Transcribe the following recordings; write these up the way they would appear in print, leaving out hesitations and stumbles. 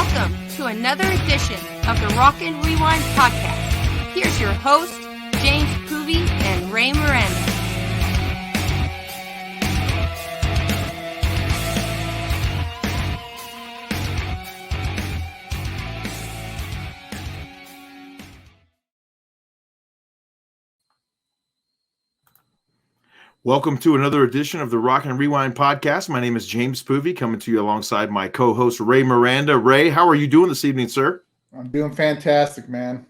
Welcome to another edition of the Rockin' Rewind podcast. Here's your host, James Poovey and Ray Miranda. Welcome to another edition of the Rockin' Rewind podcast. My name is James Poovey, coming to you alongside my co-host Ray Miranda. Ray, how are you doing this evening, sir? I'm doing fantastic, man.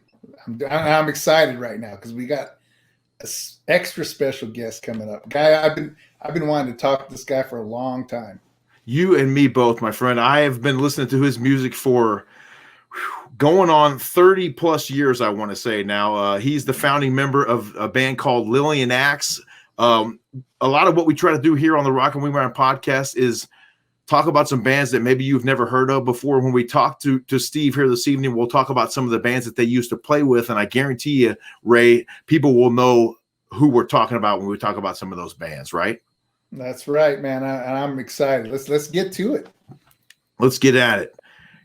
I'm excited right now because we got an extra special guest coming up. Guy, I've been wanting to talk to this guy for a long time. You and me both, my friend. I have been listening to his music for going on 30 plus years, I want to say now. He's the founding member of a band called Lillian Axe. A lot of what we try to do here on the Rockin' Rewind podcast is talk about some bands that maybe you've never heard of before. When we talk to Steve here this evening, we'll talk about some of the bands that they used to play with. And I guarantee you, Ray, people will know who we're talking about when we talk about some of those bands, right? That's right, man. I'm excited. Let's get to it. Let's get at it.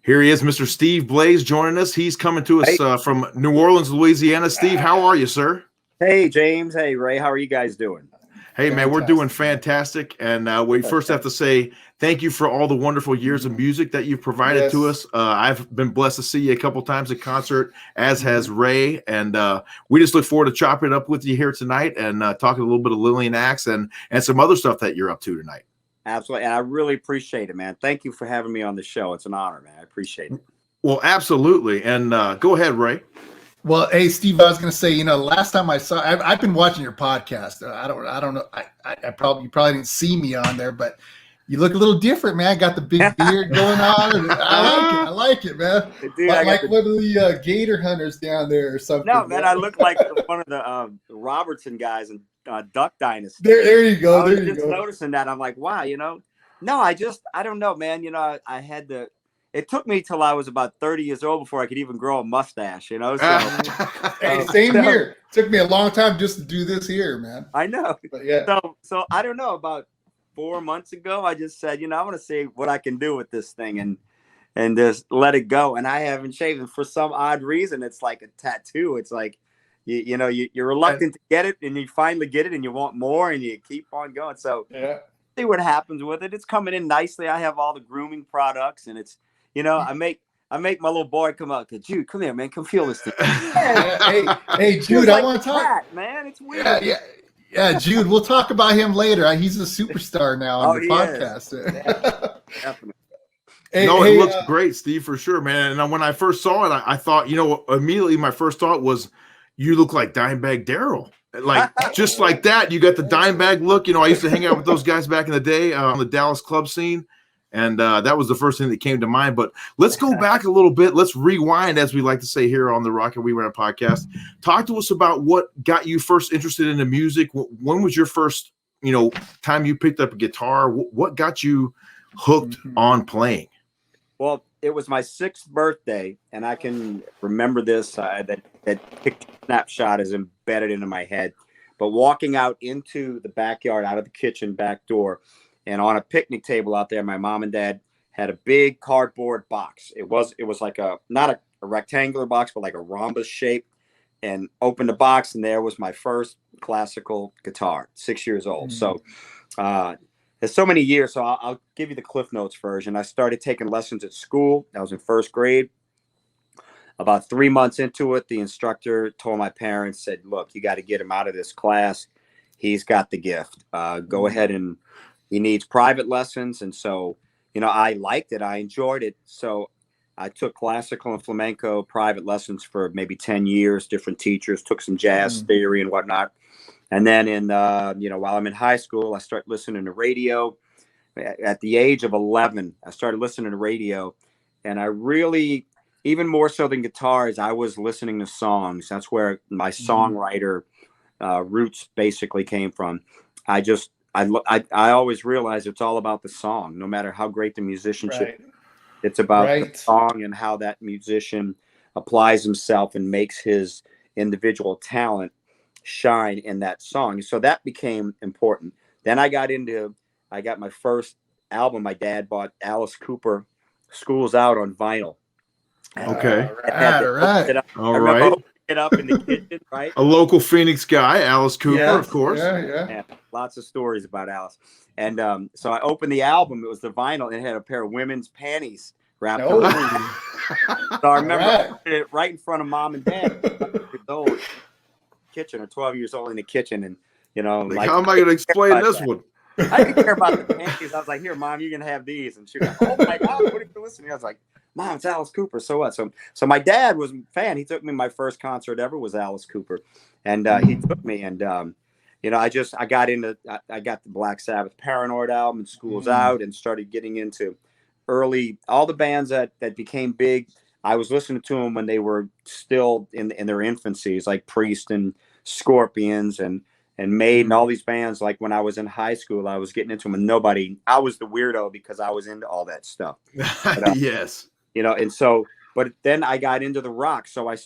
Here he is, Mr. Steve Blaze, joining us. He's coming to us from New Orleans, Louisiana. Steve, how are you, sir? Hey, James. Hey, Ray. How are you guys doing? Hey, man, we're doing fantastic. And we first have to say thank you for all the wonderful years of music that you've provided to us. I've been blessed to see you a couple times at concert, as has Ray. And we just look forward to chopping it up with you here tonight and talking a little bit of Lillian Axe and some other stuff that you're up to tonight. Absolutely. And I really appreciate it, man. Thank you for having me on the show. It's an honor, man. I appreciate it. Well, absolutely. And go ahead, Ray. Well, hey, Steve, I was going to say, last time I saw, I've been watching your podcast. I don't know. You probably didn't see me on there, but you look a little different, man. Got the big beard going on. And I like it, man. Dude, like one of the gator hunters down there or something. No, man, I look like one of the Robertson guys in Duck Dynasty. There you go. I was just noticing that. I'm like, wow, no, I don't know, man. I had the. It took me till I was about 30 years old before I could even grow a mustache, So, hey, same here. It took me a long time just to do this here, man. I know. But yeah. So I don't know. About 4 months ago, I just said, I want to see what I can do with this thing and just let it go. And I haven't shaved. And for some odd reason, it's like a tattoo. It's like, you're reluctant to get it, and you finally get it, and you want more, and you keep on going. So see what happens with it. It's coming in nicely. I have all the grooming products, and it's. I make my little boy come out. Jude, come here, man. Come feel this thing. Hey, Jude, I want to talk. Man, it's weird. Yeah, Jude. We'll talk about him later. He's a superstar now on the podcast. Yeah, definitely. It looks great, Steve, for sure, man. And when I first saw it, I thought, immediately my first thought was, you look like Dimebag Darrell. Like just like that, you got the Dimebag look. I used to hang out with those guys back in the day on the Dallas club scene. And that was the first thing that came to mind. But let's go back a little bit. Let's rewind, as we like to say here on the Rockin' Rewind podcast. Talk to us about what got you first interested in the music. When was your first, time you picked up a guitar? What got you hooked on playing? Well, it was my 6th birthday, and I can remember this. That picture snapshot is embedded into my head. But walking out into the backyard, out of the kitchen back door, and on a picnic table out there, my mom and dad had a big cardboard box. It was like not a rectangular box, but like a rhombus shape. And opened the box, and there was my first classical guitar, 6 years old. So there's so many years. So I'll give you the Cliff Notes version. I started taking lessons at school. I was in 1st grade. About 3 months into it, the instructor told my parents, said, "Look, you got to get him out of this class. He's got the gift. Go ahead and." He needs private lessons. And so, I liked it. I enjoyed it. So I took classical and flamenco private lessons for maybe 10 years, different teachers, took some jazz theory and whatnot. And then while I'm in high school, I started listening to radio. At the age of 11, I started listening to radio. And I really, even more so than guitars, I was listening to songs. That's where my songwriter roots basically came from. I always realize it's all about the song, no matter how great the musicianship. Right. It's about the song and how that musician applies himself and makes his individual talent shine in that song. So that became important. Then I got my first album. My dad bought Alice Cooper School's Out on vinyl. Okay. All right. All right. It up in the kitchen, right? A local Phoenix guy, Alice Cooper, Yes, of course. Yeah. And lots of stories about Alice. And so I opened the album. It was the vinyl, and it had a pair of women's panties wrapped Oh. around. So I remember I put it right in front of mom and dad. 12 years old, kitchen, or 12 years old in the kitchen, and like, how am I going to explain this one? I didn't care about the panties. I was like, "Here, mom, you can have these." And she was like, "Oh my God, what are you listening?" I was like, "Mom, it's Alice Cooper." So what? So my dad was a fan. He took me. My first concert ever was Alice Cooper, and he took me. And I got the Black Sabbath Paranoid album and School's Out, and started getting into all the bands that became big. I was listening to them when they were still in their infancies, like Priest and Scorpions and Maiden, all these bands. Like when I was in high school, I was getting into them, and I was the weirdo because I was into all that stuff. But, yes. But then I got into the rock. So I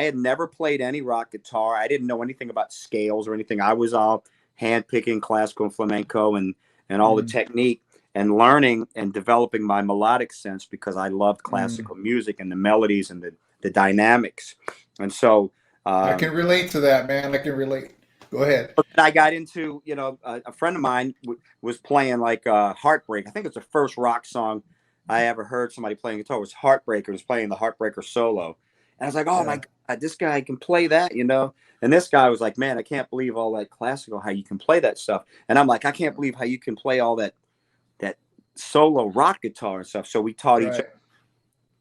had never played any rock guitar. I didn't know anything about scales or anything. I was all hand picking classical and flamenco and all the technique, and learning and developing my melodic sense because I loved classical music and the melodies and the dynamics. And so I can relate to that, man. I can relate. Go ahead. I got into, a friend of mine was playing like Heartbreak. I think it's the first rock song I ever heard somebody playing guitar. It was Heartbreaker. It was playing the Heartbreaker solo. And I was like, oh my God, this guy can play that, And this guy was like, man, I can't believe all that classical, how you can play that stuff. And I'm like, I can't believe how you can play all that solo rock guitar and stuff. So we taught each other.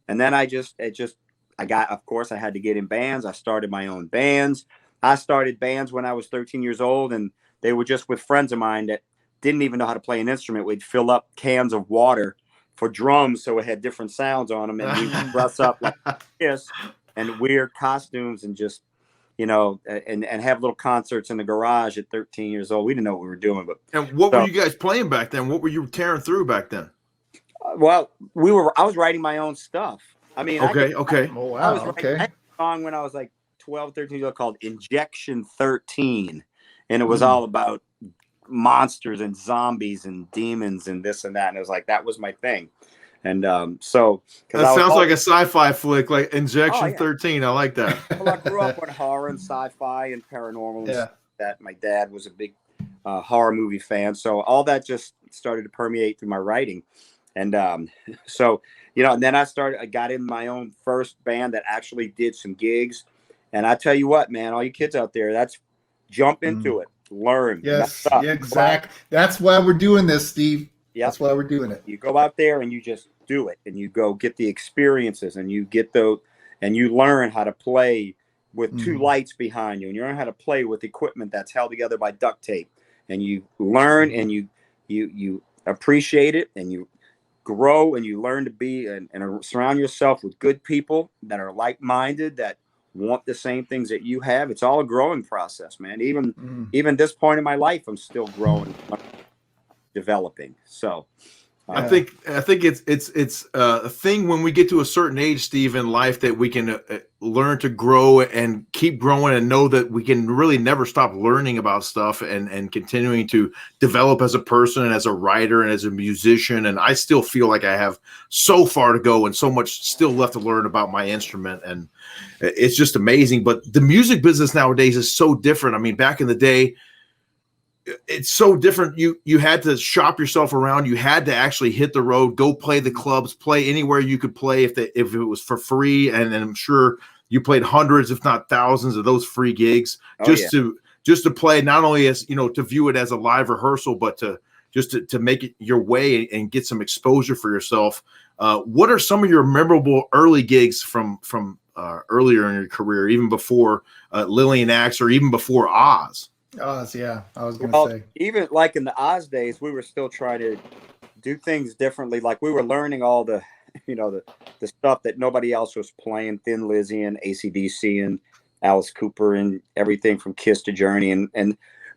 And then I had to get in bands. I started my own bands. I started bands when I was 13 years old, and they were just with friends of mine that didn't even know how to play an instrument. We'd fill up cans of water for drums so it had different sounds on them, and we'd dress up like this and weird costumes and just, and have little concerts in the garage at 13 years old. We didn't know what we were doing. And what were you guys playing back then? What were you tearing through back then? I was writing my own stuff. I mean, okay. Oh, wow. I was writing a song when I was like 12, 13 years old called Injection 13. And it was all about monsters and zombies and demons and this and that. And it was like, that was my thing. And that sounds like a sci-fi flick, like Injection 13. I like that. Well, I grew up with horror and sci-fi and paranormal and stuff like that. My dad was a big horror movie fan. So all that just started to permeate through my writing. And and then I got in my own first band that actually did some gigs. And I tell you what, man, all you kids out there, that's jump into it, learn. Yes, exactly. That's why we're doing this, Steve. Yep. That's why we're doing it. You go out there and you just do it, and you go get the experiences, and you get and you learn how to play with two lights behind you, and you learn how to play with equipment that's held together by duct tape, and you learn and you appreciate it, and you grow, and you learn to be and surround yourself with good people that are like-minded, that want the same things that you have. It's all a growing process, man. Even this point in my life, I'm still growing, developing. So I think it's a thing when we get to a certain age, Steve, in life, that we can learn to grow and keep growing, and know that we can really never stop learning about stuff and continuing to develop as a person and as a writer and as a musician. And I still feel like I have so far to go and so much still left to learn about my instrument. And it's just amazing. But the music business nowadays is so different. I mean, back in the day, it's so different. You had to shop yourself around. You had to actually hit the road, go play the clubs, play anywhere you could play if it was for free. And I'm sure you played hundreds, if not thousands, of those free gigs just to play, not only as, to view it as a live rehearsal, but to make it your way and get some exposure for yourself. What are some of your memorable early gigs from earlier in your career, even before Lillian Axe or even before Oz? Oz, yeah, I was going to say. Even like in the Oz days, we were still trying to do things differently. Like we were learning all the, the stuff that nobody else was playing. Thin Lizzy and AC/DC and Alice Cooper and everything from Kiss to Journey.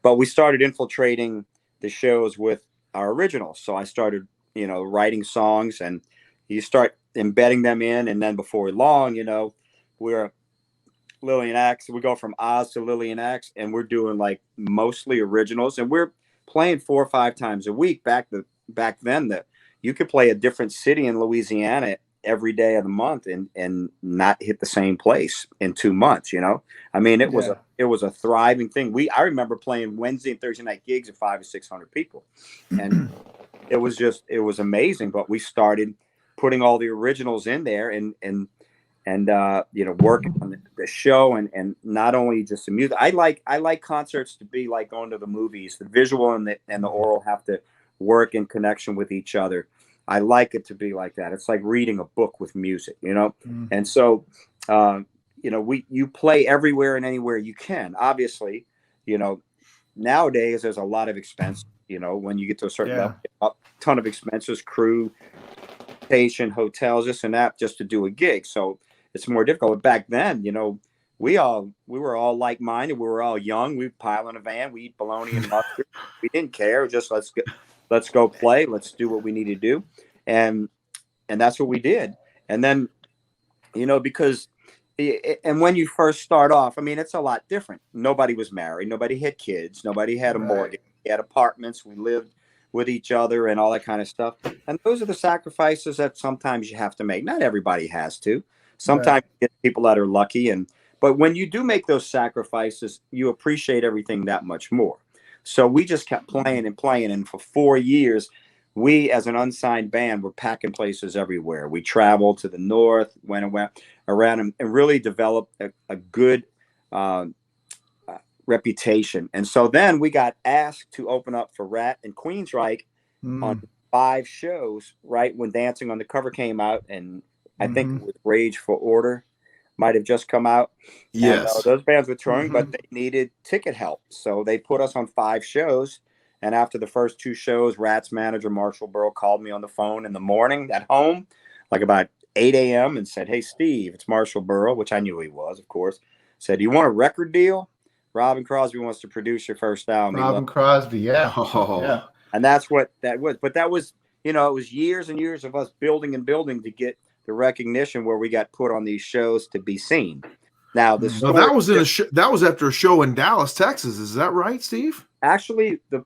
But we started infiltrating the shows with our originals. So I started, writing songs, and you start embedding them in. And then before long, we're Lillian Axe. We go from Oz to Lillian Axe, and we're doing like mostly originals, and we're playing 4 or 5 times a week. Back then, that you could play a different city in Louisiana every day of the month and not hit the same place in 2 months. I mean, it was a thriving thing. I remember playing Wednesday and Thursday night gigs of 500 or 600 people, and it was amazing. But we started putting all the originals in there and working on the show and not only just the music. I like concerts to be like going to the movies. The visual and the oral have to work in connection with each other. I like it to be like that. It's like reading a book with music, And so, you play everywhere and anywhere you can. Obviously, nowadays there's a lot of expense. When you get to a certain level, a ton of expenses, crew, station, hotels, this and that, just to do a gig. So it's more difficult. But back then, we were all like-minded. We were all young. We'd pile in a van. We eat bologna and mustard. We didn't care. Just let's go play. Let's do what we need to do. And that's what we did. And then, because when you first start off, I mean, it's a lot different. Nobody was married. Nobody had kids. Nobody had a mortgage. We had apartments. We lived with each other and all that kind of stuff. And those are the sacrifices that sometimes you have to make. Not everybody has to. Sometimes you get people that are lucky. But when you do make those sacrifices, you appreciate everything that much more. So we just kept playing and playing. And for 4 years, we, as an unsigned band, were packing places everywhere. We traveled to the north, went around and really developed a good reputation. And so then we got asked to open up for Rat and Queensryche on 5 shows, right when Dancing on the Cover came out. And I think it was Rage for Order might have just come out. Yes. And, those bands were touring, but they needed ticket help. So they put us on 5 shows. And after the first 2 shows, Rat's manager, Marshall Burrow, called me on the phone in the morning at home, like about 8 a.m. and said, "Hey, Steve, it's Marshall Burrow," which I knew he was, of course. Said, "You want a record deal? Robin Crosby wants to produce your first album." Robin Crosby, yeah. Oh. Yeah. And that's what that was. But that was, it was years and years of us building and building to get the recognition where we got put on these shows to be seen. Now, that was that was after a show in Dallas, Texas. Is that right, Steve? Actually, let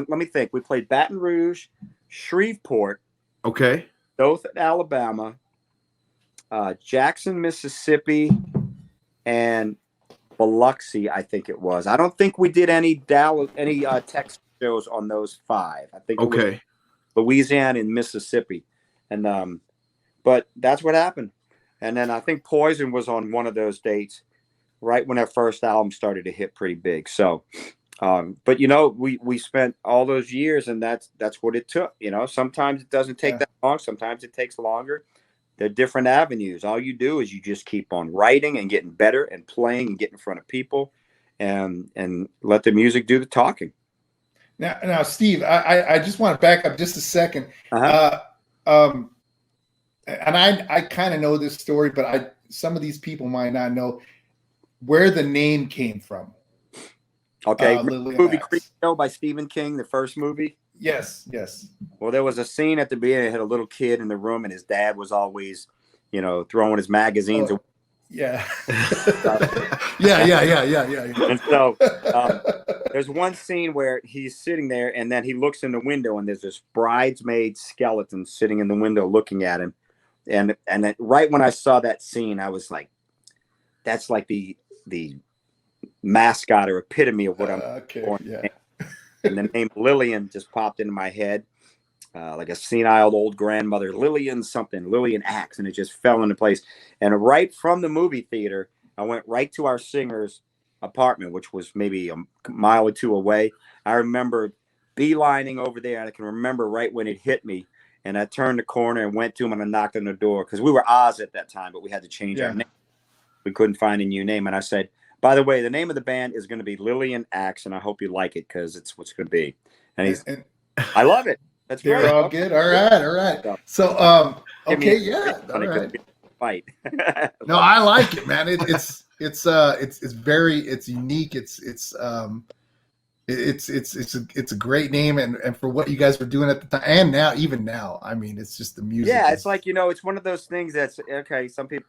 me think. We played Baton Rouge, Shreveport, okay, Dothan, Alabama, Jackson, Mississippi, and Biloxi, I think it was. I don't think we did any Texas shows on those 5. I think it was Louisiana and Mississippi, and but that's what happened. And then I think Poison was on one of those dates, right when our first album started to hit pretty big. So, but we spent all those years, and that's what it took. Sometimes it doesn't take that long. Sometimes it takes longer. There are different avenues. All you do is you just keep on writing and getting better and playing and getting in front of people, and let the music do the talking. Now, Steve, I just want to back up just a second. And I kind of know this story, but some of these people might not know where the name came from. Okay, movie Creepshow by Stephen King, the first movie. Yes. Well, there was a scene at the beginning that had a little kid in the room, and his dad was always, throwing his magazines away. Yeah. Yeah. And so there's one scene where he's sitting there, and then he looks in the window, and there's this bridesmaid skeleton sitting in the window looking at him. And then right when I saw that scene, I was like, that's like the mascot or epitome of what I'm going. Yeah. And the name Lillian just popped into my head, like a senile old grandmother, Lillian Axe, and it just fell into place. And right from the movie theater, I went right to our singer's apartment, which was maybe a mile or 2 away. I remember beelining over there, and I can remember right when it hit me. And I turned the corner and went to him, and I knocked on the door because we were Oz at that time, but we had to change our name. We couldn't find a new name. And I said, "By the way, the name of the band is going to be Lillian Axe, and I hope you like it because it's what's going to be." And I love it. That's great. All good. All right. So, okay, yeah. All right. Fight. No, I like it, man. It's very unique. It's a great name, and for what you guys were doing at the time, and even now, I mean, it's just the music. Yeah, it's like it's one of those things that's okay. Some people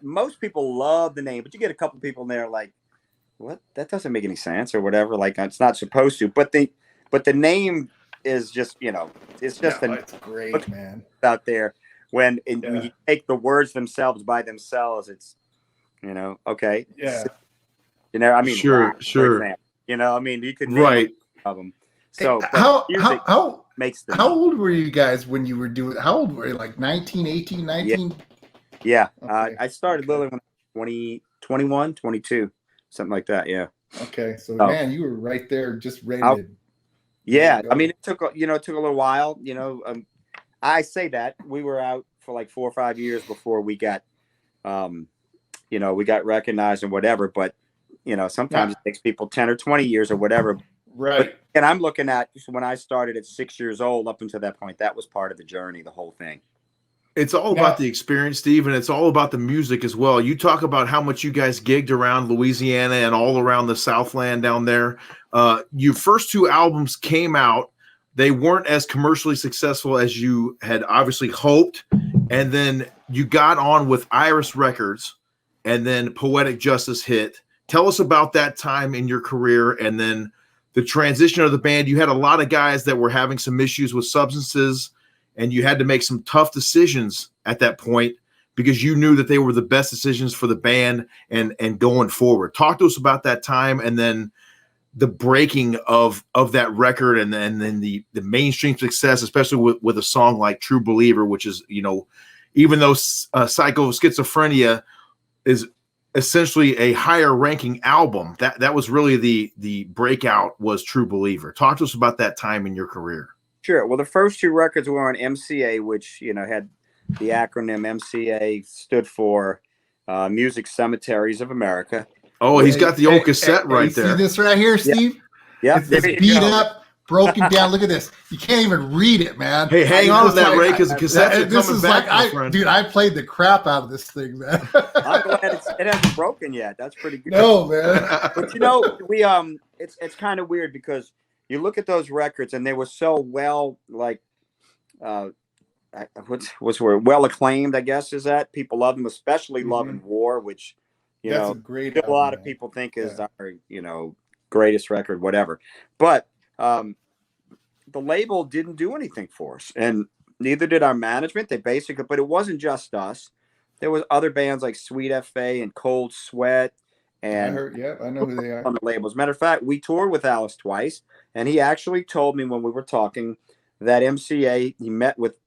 most people love the name, but you get a couple people in there like, what? That doesn't make any sense or whatever. Like it's not supposed to. But the name is just, it's just it's great, man. Out there when you take the words themselves by themselves, it's, okay. Yeah. I mean, sure, rock, sure. for example. I mean, you could name Right. of them. So how makes them. How old were you guys when you were doing? How old were you? Like 19, 18, 19? Yeah. Okay. I started Lillian when I was 20, 21, 22, something like that. Yeah. Okay. So man, you were right there, just ready to. Yeah. I mean, it took a little while. I say that we were out for like 4 or 5 years before we got, we got recognized and whatever. But sometimes it takes people 10 or 20 years or whatever. Right. And I'm looking at when I started at 6 years old up until that point, that was part of the journey, the whole thing. It's all about the experience, Steve, and it's all about the music as well. You talk about how much you guys gigged around Louisiana and all around the Southland down there. Your first 2 albums came out. They weren't as commercially successful as you had obviously hoped. And then you got on with Iris Records, and then Poetic Justice hit. Tell us about that time in your career, and then the transition of the band. You had a lot of guys that were having some issues with substances, and you had to make some tough decisions at that point because you knew that they were the best decisions for the band and going forward. Talk to us about that time, and then the breaking of that record, and then the mainstream success, especially with a song like True Believer, which is, even though Psycho Schizophrenia is essentially a higher ranking album, that was really the breakout was True Believer. Talk to us about that time in your career. Sure. Well, the first 2 records were on MCA, which, had the acronym MCA stood for Music Cemeteries of America. Oh, he's got the old cassette right there. See this right here, Steve? Yeah. It's beat up, broken down. Look at this. You can't even read it, man. Hey, hang on to that, Ray, because the cassettes are coming back, my friend. Dude, I played the crap out of this thing, man. I'm glad it hasn't broken yet. That's pretty good. No, man. But we it's kind of weird because you look at those records and they were so well, like, what's the word? Well acclaimed, I guess, is that people love them, especially Love and War, which that's a great album, a lot of people think is our greatest record, whatever. But the label didn't do anything for us, and neither did our management. But it wasn't just us. There was other bands like Sweet FA and Cold Sweat. And I know who they are on the label. As a matter of fact, we toured with Alice twice, and he actually told me when we were talking that MCA, he met with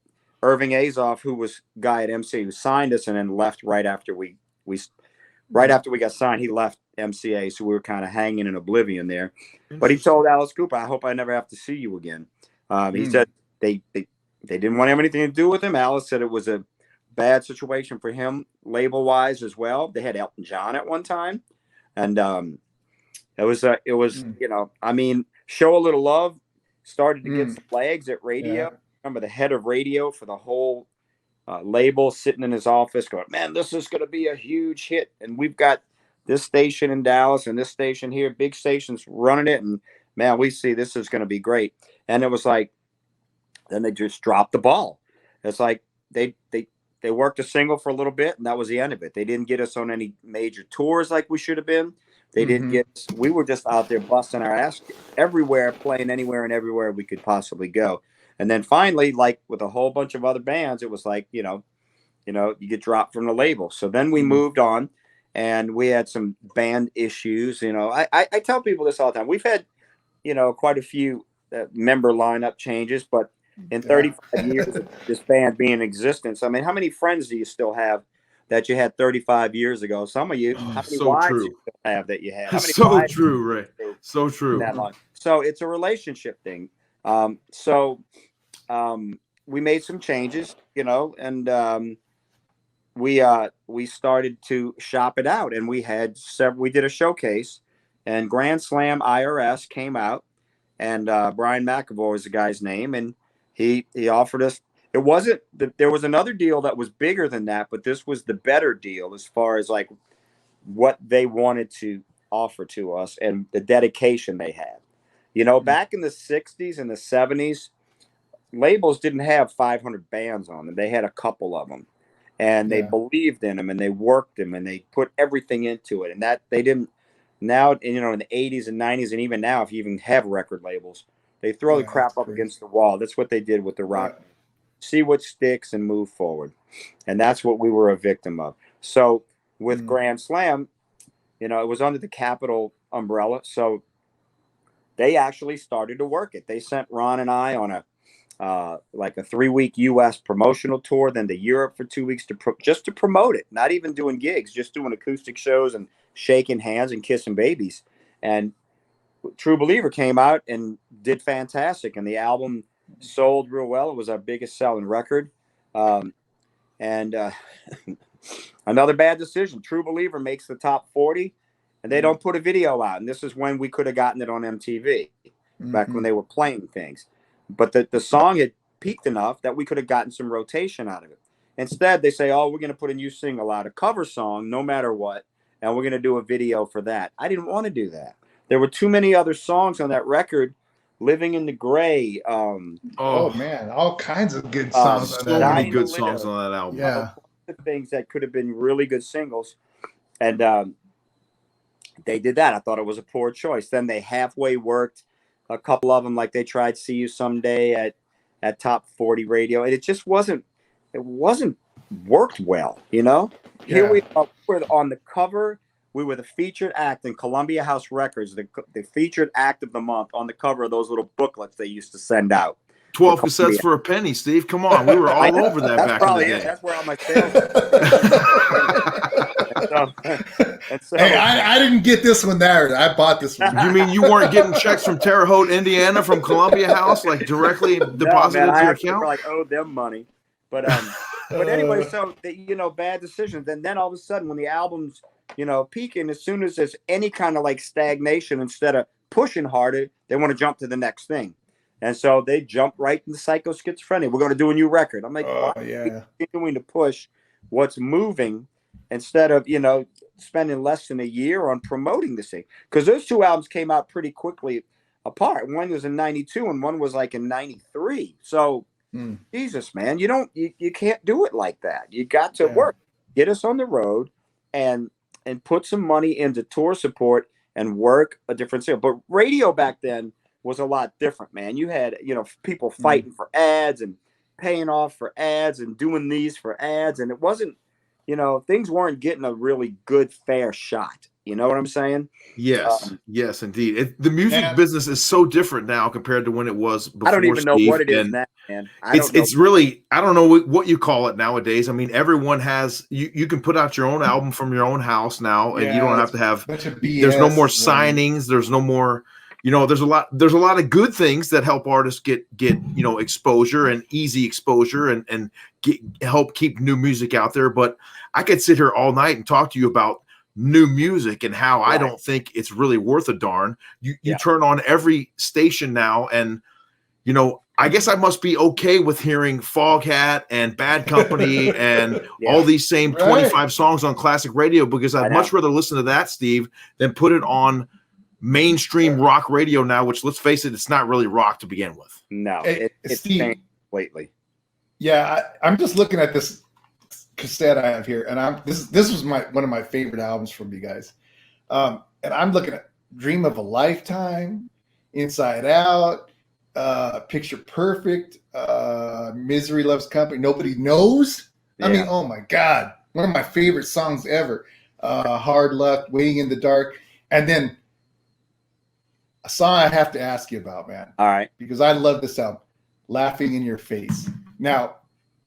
Irving Azoff, who was guy at MCA who signed us, and then left right after we got signed. He left MCA, so we were kind of hanging in oblivion there. But he told Alice Cooper, "I hope I never have to see you again." He said they didn't want to have anything to do with him. Alice said it was a bad situation for him label wise as well. They had Elton John at one time. And it was I mean, Show a Little Love started to get some legs at radio. Yeah. I remember the head of radio for the whole label sitting in his office going, "Man, this is going to be a huge hit. And we've got this station in Dallas and this station here, big stations running it. And man, we see this is going to be great." And it was like, then they just dropped the ball. It's like they worked a single for a little bit, and that was the end of it. They didn't get us on any major tours like we should have been. They didn't get us. We were just out there busting our ass everywhere, playing anywhere and everywhere we could possibly go. And then finally, like with a whole bunch of other bands, it was like, you get dropped from the label. So then we moved on, and we had some band issues. I tell people this all the time. We've had, quite a few member lineup changes, but in 35 years of this band being in existence, I mean, how many friends do you still have that you had 35 years ago? Some of you, how many wives do you still have that you had? How many so true, Ray. So true. That long? So it's a relationship thing. We made some changes, and we started to shop it out, and we did a showcase, and Grand Slam IRS came out, and Brian McAvoy was the guy's name, and he offered us. It wasn't there was another deal that was bigger than that, but this was the better deal as far as like what they wanted to offer to us and the dedication they had. Back in the 60s and the 70s, labels didn't have 500 bands on them. They had a couple of them, and they believed in them, and they worked them, and they put everything into it. And that they didn't. Now, in the 80s and 90s, and even now, if you even have record labels, They throw the Yeah, crap that's up crazy. against the wall. That's what they did with the rock. Yeah. See what sticks and move forward. And that's what we were a victim of. So with Grand Slam, you know, it was under the Capitol umbrella. So they actually started to work it. They sent Ron and I on a like a 3-week U.S. promotional tour, then to Europe for 2 weeks just to promote it. Not even doing gigs, just doing acoustic shows and shaking hands and kissing babies. And True Believer came out and did fantastic, and the album sold real well. It was our biggest selling record. And another bad decision. True Believer makes the top 40, and they don't put a video out. And this is when we could have gotten it on MTV, back when they were playing things. But the song had peaked enough that we could have gotten some rotation out of it. Instead, they say, oh, we're going to put a new single out, a cover song, no matter what, and we're going to do a video for that. I didn't want to do that. There were too many other songs on that record. Living in the Gray. Oh man, all kinds of good songs on so that. many good songs on that album. Yeah, things that could have been really good singles, and they did that. I thought it was a poor choice. Then they halfway worked a couple of them, like they tried "See You Someday" at Top 40 radio, and it just wasn't worked well. You know, here we are, we're on the cover. We were the featured act in Columbia House Records, the featured act of the month on the cover of those little booklets they used to send out. 12 cassettes for a penny, Steve. Come on. We were all over that back in the day. That's where all my sales were. Hey, I didn't get this one there. I bought this one. You mean you weren't getting checks from Terre Haute, Indiana from Columbia House, like directly deposited into your account? I like owed them money. But anyway, so bad decisions. And then all of a sudden when the album's peaking, as soon as there's any kind of like stagnation, instead of pushing harder, they want to jump to the next thing. And so they jump right into Psycho Schizophrenia. We're going to do a new record. I'm like, why are we continuing to push what's moving instead of, spending less than a year on promoting this thing? Because those two albums came out pretty quickly apart. One was in 92 and one was like in 93. So Jesus, man, you can't do it like that. You got to work, get us on the road and put some money into tour support and work a different sale. But radio back then was a lot different, man. You had, people fighting for ads and paying off for ads and doing these for ads. And it wasn't, things weren't getting a really good, fair shot. You know what I'm saying? Yes, yes, indeed. The music business is so different now compared to when it was before. I don't even know what it is now, man. It's really, I don't know what you call it nowadays. I mean, everyone has, you can put out your own album from your own house now, and you don't have to have, there's no more signings. There's no more, there's a lot of good things that help artists get exposure and easy exposure and help keep new music out there. But I could sit here all night and talk to you about new music and how I don't think it's really worth a darn. You turn on every station now, and I guess I must be okay with hearing Foghat and Bad Company and all these same 25 songs on classic radio, because I'd much rather listen to that, Steve, than put it on mainstream rock radio now, which, let's face it, it's not really rock to begin with. No, it's changed lately. Yeah, I'm just looking at this cassette I have here, and this was one of my favorite albums from you guys. And I'm looking at Dream of a Lifetime, Inside Out, Picture Perfect, Misery Loves Company, Nobody Knows. I mean, oh my God, one of my favorite songs ever. Hard Luck, Waiting in the Dark, and then a song I have to ask you about, man. All right. Because I love this album, Laughing in Your Face. Now,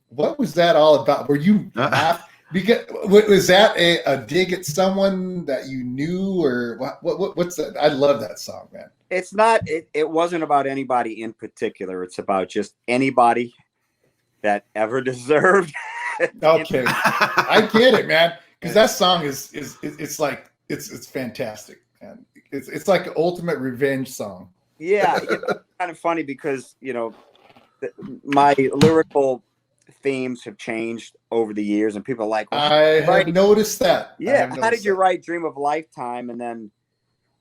what was that all about? Were you laugh? Because was that a dig at someone that you knew, or what's that? I love that song, man. It's not. It wasn't about anybody in particular. It's about just anybody that ever deserved. Okay, I get it, man. Because that song is like it's fantastic, man. It's like an ultimate revenge song. Yeah, kind of funny because my lyrical themes have changed over the years, and people are like, I have noticed that. Yeah, how did you write Dream of a Lifetime, and then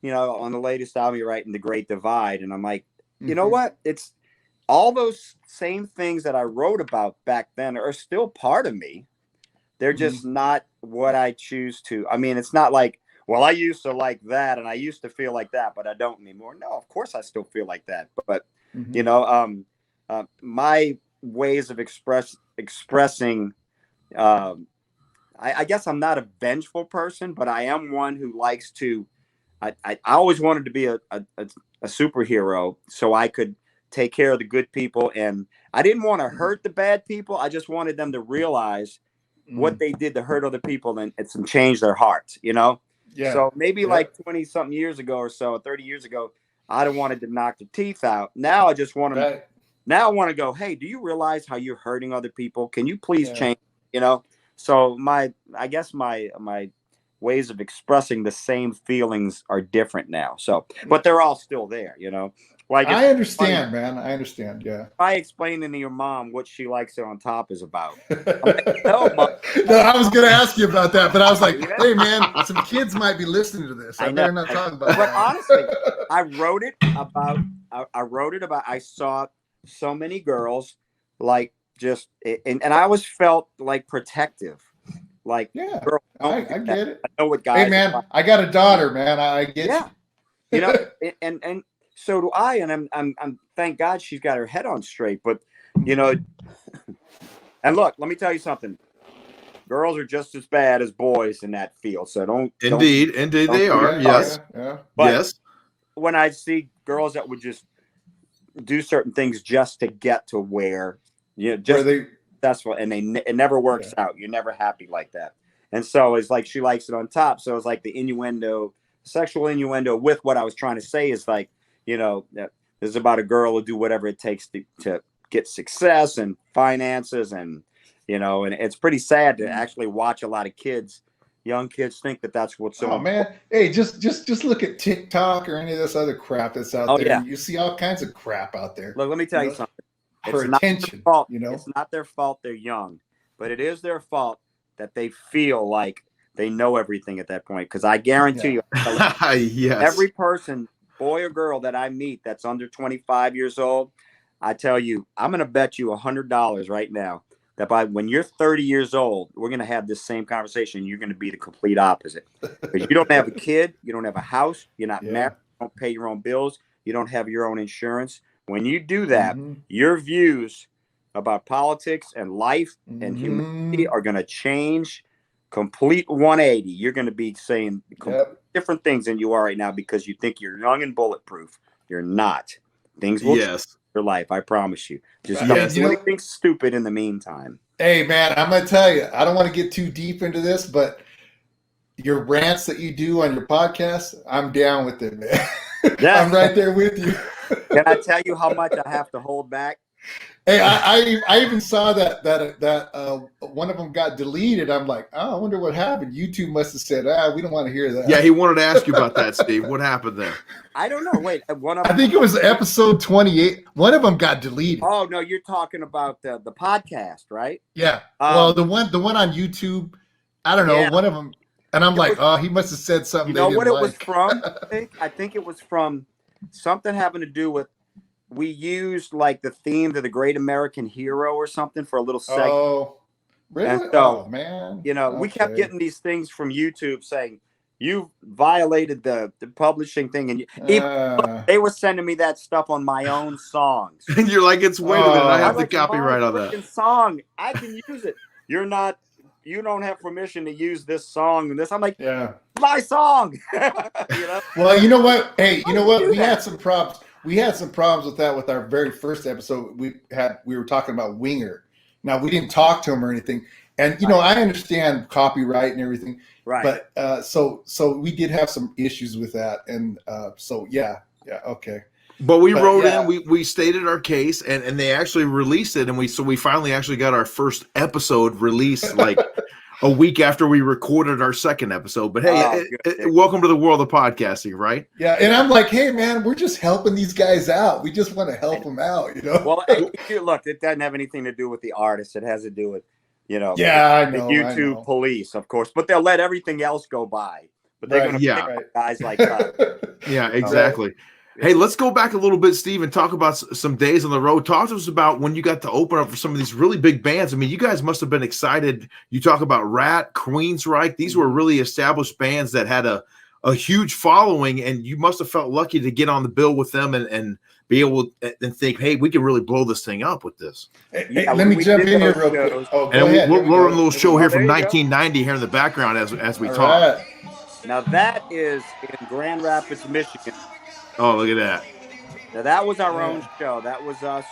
on the latest album you're writing The Great Divide? And I'm like, you know what? It's all those same things that I wrote about back then are still part of me. They're just not what I choose to. I mean, it's not like, well, I used to like that and I used to feel like that, but I don't anymore. No, of course I still feel like that. But You know, my ways of expressing. I guess I'm not a vengeful person, but I am one who likes to. I always wanted to be a superhero so I could take care of the good people, and I didn't want to hurt the bad people. I just wanted them to realize what they did to hurt other people and change their hearts, you know? Yeah. So maybe like 20 something years ago or so, 30 years ago, I'd have wanted to knock their teeth out. Now I just want to, now I want to go, hey, do you realize how you're hurting other people? Can you please change, you know? So I guess my ways of expressing the same feelings are different now. So, but they're all still there, you know? Like I understand, man. I understand. Yeah. Try explaining to your mom what she likes it on top is about. Like, no, I was going to ask you about that, but I was like, hey, man, some kids might be listening to this. I better not talk about that. But honestly, I wrote it about. I saw so many girls like just, and I always felt like protective. Like, girl, I get it. I know what guys. Hey, man, I got a daughter, man. I get you. You know, and so do I, and I'm thank God she's got her head on straight. But you know, and look, let me tell you something. Girls are just as bad as boys in that field. So don't. Indeed, they are. Yes. But yes. When I see girls that would just do certain things just to get to where, just successful, and it never works out. You're never happy like that. And so it's like she likes it on top. So it's like the innuendo, sexual innuendo with what I was trying to say is like, you know, this is about a girl who do whatever it takes to get success and finances, and you know, and it's pretty sad to actually watch a lot of young kids think that that's what's so. Oh man, hey, just look at TikTok or any of this other crap that's out there. You see all kinds of crap out there. Look, let me tell you something. For attention, fault, you know, it's not their fault they're young, but it is their fault that they feel like they know everything at that point. Because I guarantee you, every person, boy or girl that I meet that's under 25 years old, I tell you, I'm going to bet you $100 right now that when you're 30 years old, we're going to have this same conversation. You're going to be the complete opposite. Because you don't have a kid, you don't have a house, you're not married, you don't pay your own bills, you don't have your own insurance. When you do that, your views about politics and life and humanity are going to change. Complete 180. You're going to be saying different things than you are right now because you think you're young and bulletproof. You're not. Things will change your life. I promise you. Just don't do anything stupid in the meantime. Hey, man, I'm going to tell you, I don't want to get too deep into this, but your rants that you do on your podcast, I'm down with it, man. I'm right there with you. Can I tell you how much I have to hold back? Hey, I even saw that one of them got deleted. I'm like, oh, I wonder what happened. YouTube must have said, we don't want to hear that. Yeah, he wanted to ask you about that, Steve. What happened there? I don't know. Wait, I think it was episode 28. One of them got deleted. Oh no, you're talking about the podcast, right? Yeah. Well, the one on YouTube, I don't know, one of them, and I'm like, he must have said something. You know what it was from? I think it was from something having to do with. We used like the theme to the Great American Hero or something for a little segment. Oh, really? And so, man. You know, we kept getting these things from YouTube saying you violated the publishing thing, and they were sending me that stuff on my own songs. And you're like, wait a minute, I have the copyright on that song. I can use it. You don't have permission to use this song and this. I'm like, my song. You know? Well, you know what? Hey, you know what? We had some problems. We had some problems with that with our very first episode. We were talking about Winger. Now we didn't talk to him or anything, and you know I understand copyright and everything, right? But so we did have some issues with that, and okay. But we wrote in, we stated our case, and they actually released it, and we finally actually got our first episode released like a week after we recorded our second episode. But hey, welcome to the world of podcasting, right? Yeah, and I'm like, hey man, we're just helping these guys out. We just want to help them out, you know. Well, look, it doesn't have anything to do with the artist. It has to do with, you know, I know, the YouTube police, of course. But they'll let everything else go by. But they're going to pick guys like that. Yeah, exactly. Right. Hey, let's go back a little bit, Steve, and talk about some days on the road. Talk to us about when you got to open up for some of these really big bands. I mean, you guys must have been excited. You talk about Rat, Queensryche. These were really established bands that had a a huge following, and you must have felt lucky to get on the bill with them and be able and think, hey, we can really blow this thing up with this. Hey, let me jump in here real quick. Oh, and ahead. we'll run a little show here from there 1990 here in the background as we All talk. right. Now that is in Grand Rapids, Michigan. Oh, look at that. Now that was our own show. That was us.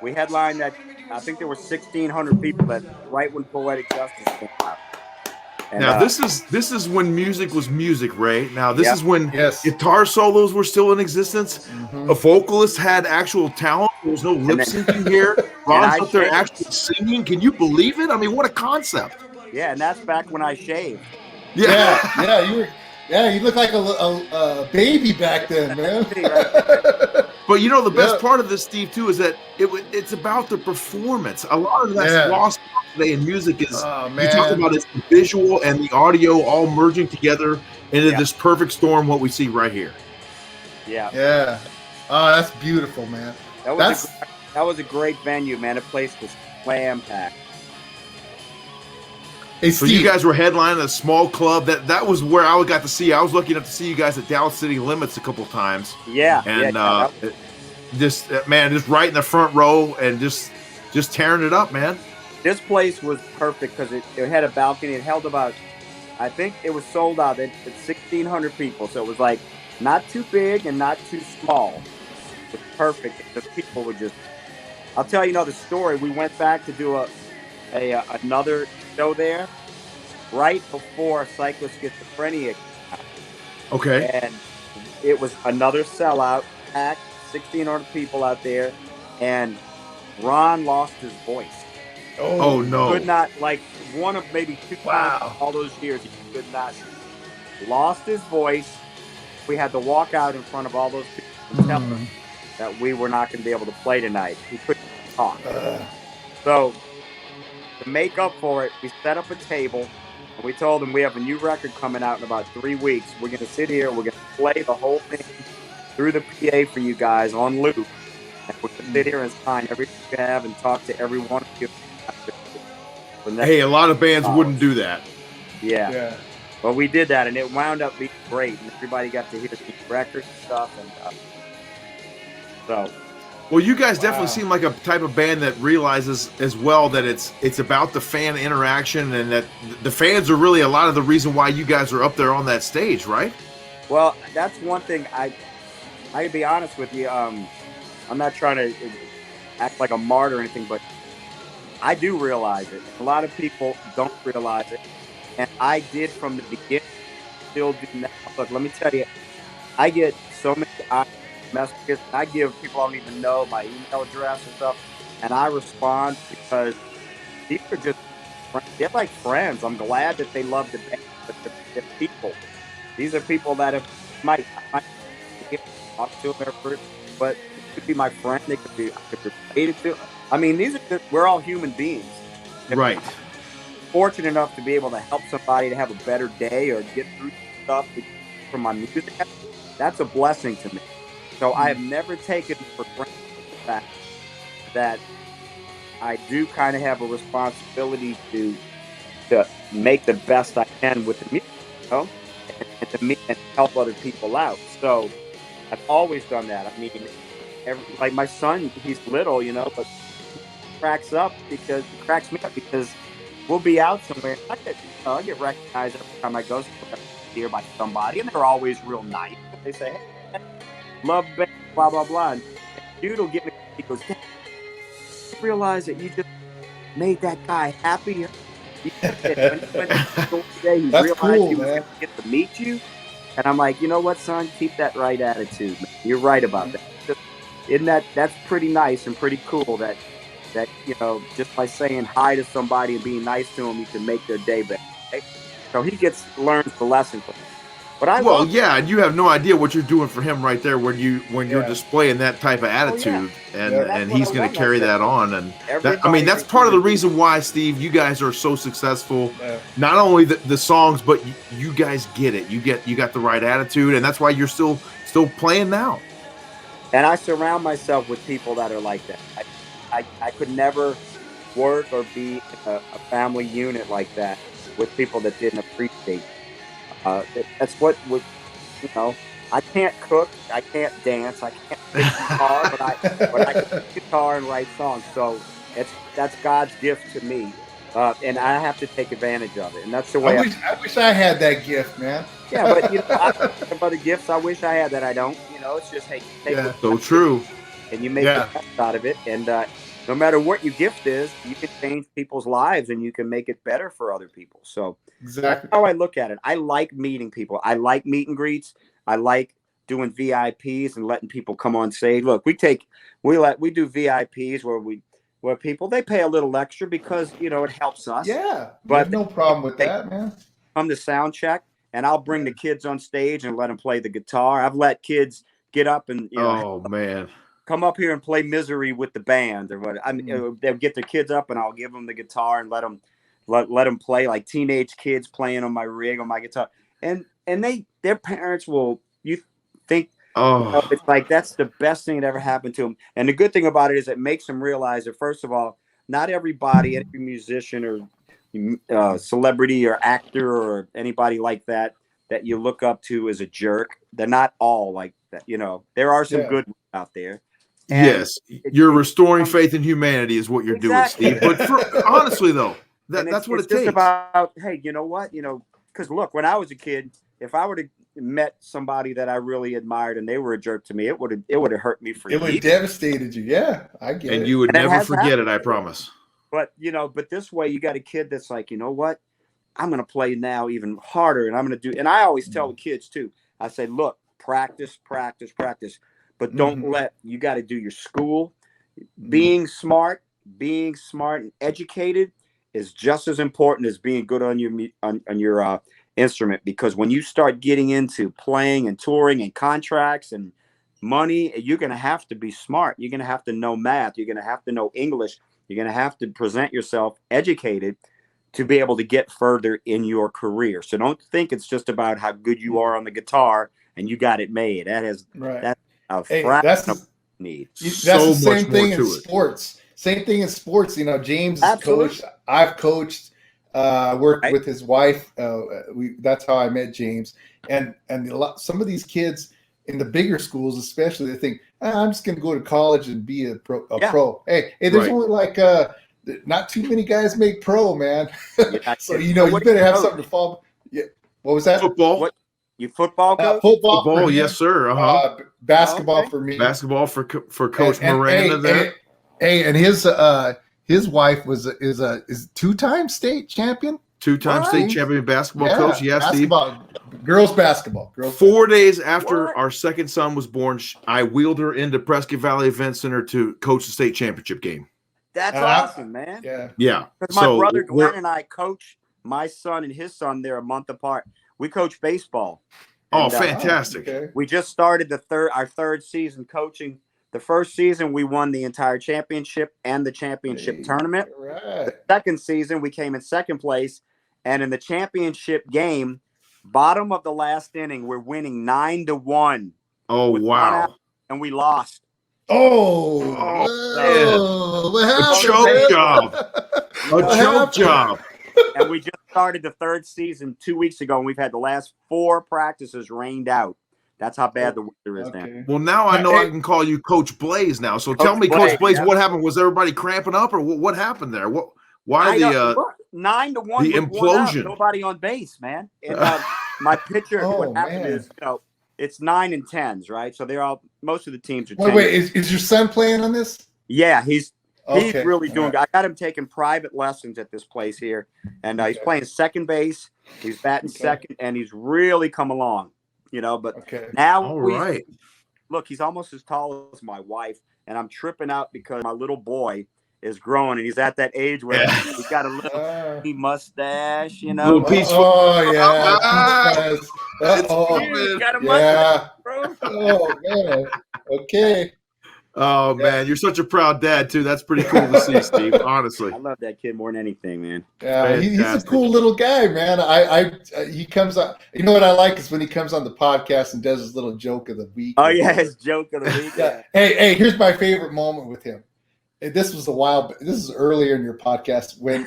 We headlined that. I think there were 1,600 people that right when Poetic Justice came out. And, now this is when music was music, Ray. Now this Yep. is when Yes. guitar solos were still in existence. Mhm. A vocalist had actual talent. There was no lip syncing here. Ron's up there actually singing. Can you believe it? I mean, what a concept! Yeah, and that's back when I shaved. Yeah, you look like a baby back then, man. But you know the best part of this, Steve, too, is that it's about the performance. A lot of that's lost today in music is you talk about it's the visual and the audio all merging together into this perfect storm. What we see right here. Yeah. Yeah. Oh, that's beautiful, man. That was a great venue, man. The place was slam packed. Hey, so you guys were headlining a small club. That was where I got to see. I was lucky enough to see you guys at Dallas City Limits a couple times. Yeah, and just right in the front row and just tearing it up, man. This place was perfect because it had a balcony. It held about, I think it was sold out at 1,600 people. So it was like not too big and not too small. It was perfect. The people were just. I'll tell you another story. We went back to do another show there right before Cyclo Schizophrenia. Okay. And it was another sellout, packed, 1,600 people out there, and Ron lost his voice. Oh no! Could not, like, one of maybe two times all those years, he could not. Lost his voice. We had to walk out in front of all those people and tell them that we were not going to be able to play tonight. He couldn't talk. So to make up for it, we set up a table and we told them we have a new record coming out in about 3 weeks. We're going to sit here. We're going to play the whole thing through the PA for you guys on loop. And we're going to sit here and sign everything you have and talk to every one of you. Hey, a lot of bands wouldn't do that. Yeah. Well, we did that, and it wound up being great. And everybody got to hear the records and stuff. And well, you guys definitely seem like a type of band that realizes as well that it's about the fan interaction, and that the fans are really a lot of the reason why you guys are up there on that stage, right? Well, that's one thing. I can be honest with you. I'm not trying to act like a martyr or anything, but I do realize it. A lot of people don't realize it, and I did from the beginning. Still do now. Look, let me tell you, I get so many messages. I give people I don't even know my email address and stuff, and I respond because these are just they're like friends. I'm glad that they love the band, but they're people. These are people that have might talk to them ever, but it could be my friend. They could be related to. I mean, we're all human beings. Right. Fortunate enough to be able to help somebody to have a better day or get through stuff from my music. That's a blessing to me. So I have never taken for granted the fact that I do kind of have a responsibility to make the best I can with the music, you know, and help other people out. So I've always done that. I mean, like my son, he's little, you know, but cracks me up because we'll be out somewhere. I get recognized every time I go somewhere by somebody, and they're always real nice. They say, "Hey, love, blah blah blah." And dude will get me. He goes, "Dad, you realize that you just made that guy happier?" When he went to the store today, he realized cool, he was going to get to meet you. And I'm like, you know what, son? Keep that right attitude. Man. You're right about that. That's pretty nice and pretty cool that you know, just by saying hi to somebody and being nice to them, you can make their day better. Right? So he learns the lesson from it. But and you have no idea what you're doing for him right there when you're displaying that type of attitude, and he's going to carry that on. And that's part of the reason why, Steve, you guys are so successful. Yeah. Not only the songs, but you guys get it. You got the right attitude, and that's why you're still playing now. And I surround myself with people that are like that. I could never work or be a family unit like that with people that didn't appreciate That's what would, I can't cook, I can't dance, I can't play guitar, but I can play guitar and write songs. So that's God's gift to me, and I have to take advantage of it. And that's the way I wish I had that gift, man. Yeah, but I have other gifts I wish I had that I don't. It's just, hey, take Yeah. So true. and you make the best out of it. And no matter what your gift is, you can change people's lives and you can make it better for other people. So Exactly. that's how I look at it. I like meeting people. I like meet and greets. I like doing VIPs and letting people come on stage. Look, we do VIPs where people, they pay a little extra because it helps us. Yeah, but no problem with that, man. Come to sound check, and I'll bring the kids on stage and let them play the guitar. I've let kids get up and oh man, come up here and play Misery with the band or what. They'll get their kids up and I'll give them the guitar and let them play like teenage kids playing on my rig on my guitar. And their parents will, you think, it's like that's the best thing that ever happened to them. And the good thing about it is it makes them realize that, first of all, not everybody, every musician or celebrity or actor or anybody like that you look up to is a jerk. They're not all like that. There are some good ones out there. And yes, you're restoring faith in humanity is what you're doing, Steve. But honestly, though, that's what it takes. It's about, hey, you know what? Because look, when I was a kid, if I would have met somebody that I really admired and they were a jerk to me, it would have hurt me for years. It would have devastated you. Yeah, I get it. And you would never forget it, I promise. But this way you got a kid that's like, you know what? I'm going to play now even harder. And I'm going to do, and I always tell the kids too, I say, look, practice, but don't you got to do your school. Being smart and educated is just as important as being good on your instrument, because when you start getting into playing and touring and contracts and money, you're going to have to be smart. You're going to have to know math. You're going to have to know English. You're going to have to present yourself educated to be able to get further in your career. So don't think it's just about how good you are on the guitar and you got it made. That's a fraction of need. That's the same thing in sports. Same thing in sports. James is coached. I've coached. Worked with his wife. That's how I met James. And some of these kids in the bigger schools, especially, they think, I'm just going to go to college and be a pro. Hey, there's only like not too many guys make pro, man. So you better have something to fall. Yeah. What was that? Football. What? You football coach? Football, yes, sir. Basketball for me. Basketball for Coach Miranda there. And his wife is a two-time state champion. Two-time state champion basketball coach. Yes, basketball. Girls basketball. 4 days after our second son was born, I wheeled her into Prescott Valley Event Center to coach the state championship game. That's awesome, man. Yeah. Because my brother Glenn and I coach my son and his son. They're a month apart. We coach baseball. And, fantastic. We just started our third season coaching. The first season, we won the entire championship and the championship tournament. Right. The second season, we came in second place. And in the championship game, bottom of the last inning, we're winning 9-1. Oh, wow. And we lost. Oh, a choke job. A choke job. And we just started the third season 2 weeks ago, and we've had the last 4 practices rained out. That's how bad the weather is now. Well, now I know I can call you Coach Blaze now. So tell me, Coach Blaze, what happened? Was everybody cramping up, or what happened there? Why the 9-1? The implosion. Nobody on base, man. And my pitcher. What happened is, it's 9 and 10s, right? So most of the teams are. Wait, is your son playing on this? Yeah, he's really doing. I got him taking private lessons at this place here, and he's playing second base. He's batting second, and he's really come along. But now look, he's almost as tall as my wife, and I'm tripping out because my little boy is growing, and he's at that age where he's got a little mustache, Little peaceful. Oh yeah. He's got a mustache, bro. Oh man. Okay. Oh man, you're such a proud dad too. That's pretty cool to see, Steve. Honestly, I love that kid more than anything, man. Yeah, he's a cool little guy, man. He comes on. You know what I like is when he comes on the podcast and does his little joke of the week. Oh yeah, his joke of the week. Yeah. Hey, here's my favorite moment with him. This was earlier in your podcast when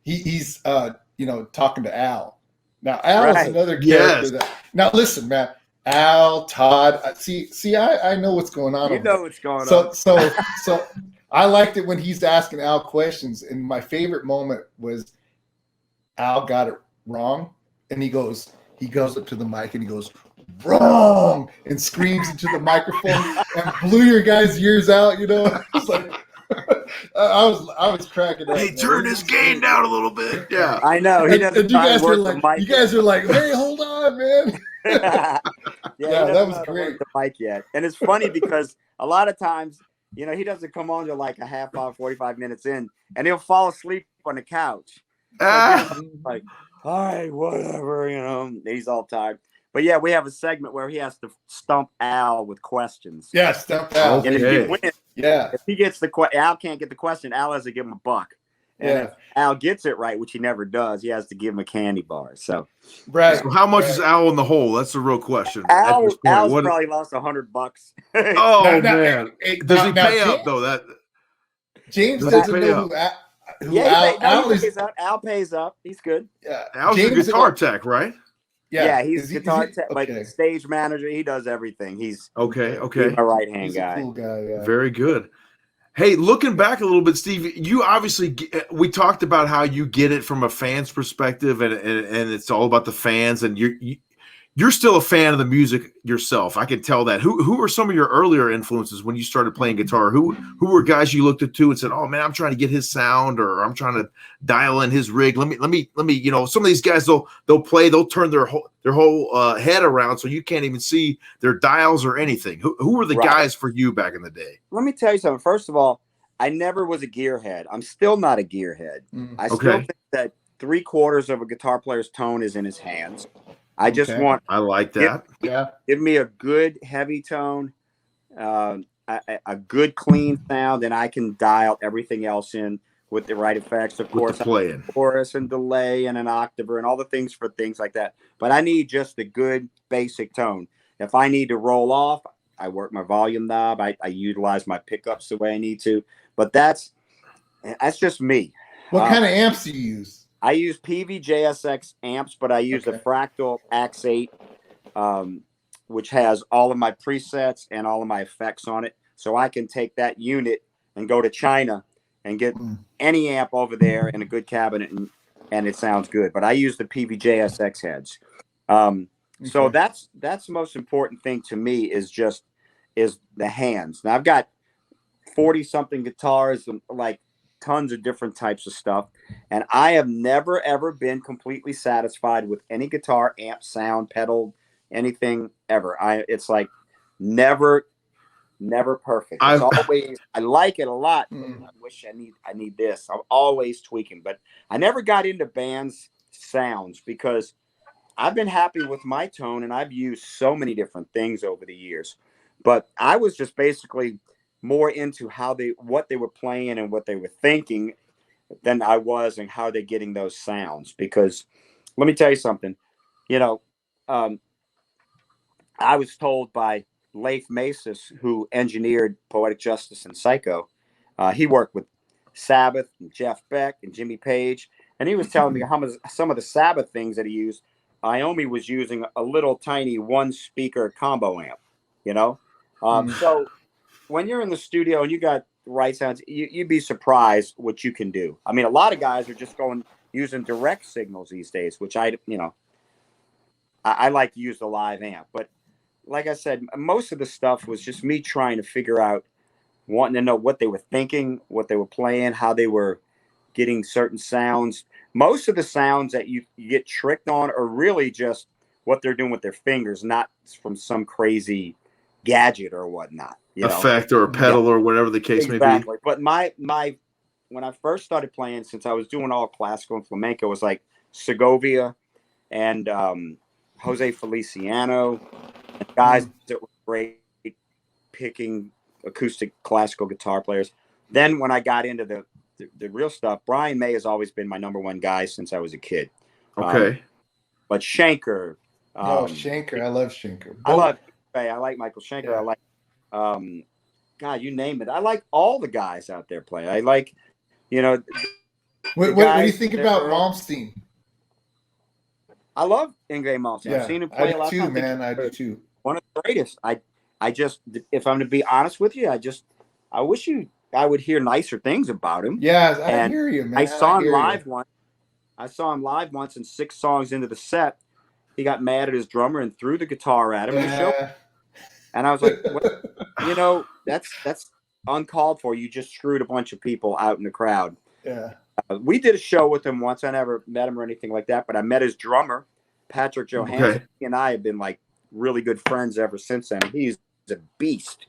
he's talking to Al, Now Al Right. is another character Yes. that. Now listen, man. Al, Todd. I know what's going on. You over know there. what's going So on. so I liked it when he's asking Al questions, and my favorite moment was Al got it wrong, and he goes up to the mic and he goes wrong and screams into the microphone and blew your guys' ears out. You know, it's like I was cracking up. Hey, man. turn It his was gain great. down a little bit. Yeah. I know he And doesn't. you try to guys were work like, the mic hey, hold on, man. yeah, Yeah, he doesn't that was know how to great. work the mic yet. And it's funny because a lot of times, he doesn't come on to like a half hour, 45 minutes in, and he'll fall asleep on the couch. So like, all right, whatever, he's all tired. But yeah, we have a segment where he has to stump Al with questions. Yeah, step out. And if he wins, Yeah. if he gets Al can't get the question, Al has to give him a buck. And if Al gets it right, which he never does, he has to give him a candy bar. So, right. So how much is Al in the hole? That's the real question. Al's probably lost $100. Oh Now, man, hey, does he now, pay James, up though? That James does doesn't he pay know up? who Al is. Pays up. Al pays up. He's good. Al's a guitar tech, right? Yeah, he's guitar tech, okay. like stage manager. He does everything. He's okay. He's my right hand He's guy. a cool guy. Yeah. Very good. Hey, looking back a little bit, Steve, you obviously we talked about how you get it from a fan's perspective, and it's all about the fans, and you're still a fan of the music yourself. I can tell that. Who were some of your earlier influences when you started playing guitar? Who were guys you looked at to and said, "Oh man, I'm trying to get his sound, or I'm trying to dial in his rig." Let me. Some of these guys they'll play, they'll turn their whole head around so you can't even see their dials or anything. Who were the guys for you back in the day? Let me tell you something. First of all, I never was a gearhead. I'm still not a gearhead. I still think that 3/4 of a guitar player's tone is in his hands. I just want. I like that. Give me a good heavy tone, a good clean sound, and I can dial everything else in with the right effects. Of course, playing chorus and delay and an octaver and all the things for things like that. But I need just a good basic tone. If I need to roll off, I work my volume knob. I utilize my pickups the way I need to. But that's just me. What kind of amps do you use? I use PV-JSX amps, but I use the Fractal Axe 8, which has all of my presets and all of my effects on it. So I can take that unit and go to China and get any amp over there in a good cabinet, and it sounds good. But I use the PV-JSX heads. So that's the most important thing to me is the hands. Now I've got 40-something guitars and like tons of different types of stuff, and I have never ever been completely satisfied with any guitar, amp, sound, pedal, anything ever. It's like never perfect. It's always, I like it a lot. I wish I need this. I'm always tweaking, but I never got into bands' sounds because I've been happy with my tone, and I've used so many different things over the years. But I was just basically more into what they were playing and what they were thinking than I was and how they're getting those sounds. Because let me tell you something, I was told by Leif Masis, who engineered Poetic Justice and Psycho. He worked with Sabbath and Jeff Beck and Jimmy Page, and he was telling me some of the Sabbath things that he used. Iommi was using a little tiny one-speaker combo amp, So when you're in the studio and you got the right sounds, you'd be surprised what you can do. I mean, a lot of guys are just using direct signals these days, which I like to use the live amp. But like I said, most of the stuff was just me trying to figure out, wanting to know what they were thinking, what they were playing, how they were getting certain sounds. Most of the sounds that you get tricked on are really just what they're doing with their fingers, not from some crazy gadget or whatnot. Effect or a pedal or whatever the case may be. But my when I first started playing, since I was doing all classical and flamenco, it was like Segovia and Jose Feliciano, and guys that were great picking acoustic classical guitar players. Then when I got into the real stuff, Brian May has always been my number one guy since I was a kid. Okay. But Schenker. Schenker. I love Schenker. I like Michael Schenker. Yeah. I like God, you name it. I like all the guys out there playing. I like, What do you think about Malmsteen? I love Yngwie Malmsteen. I've seen him play a lot. I do too, man. I do too. One of the greatest. I just, if I'm to be honest with you, I wish I would hear nicer things about him. Yeah, I hear you, man. I saw him live once. I saw him live once, and 6 songs into the set, he got mad at his drummer and threw the guitar at him. Yeah. And I was like, well, that's uncalled for. You just screwed a bunch of people out in the crowd. Yeah. We did a show with him once. I never met him or anything like that, but I met his drummer, Patrick Johansson. Okay. He and I have been like really good friends ever since then. He's a beast.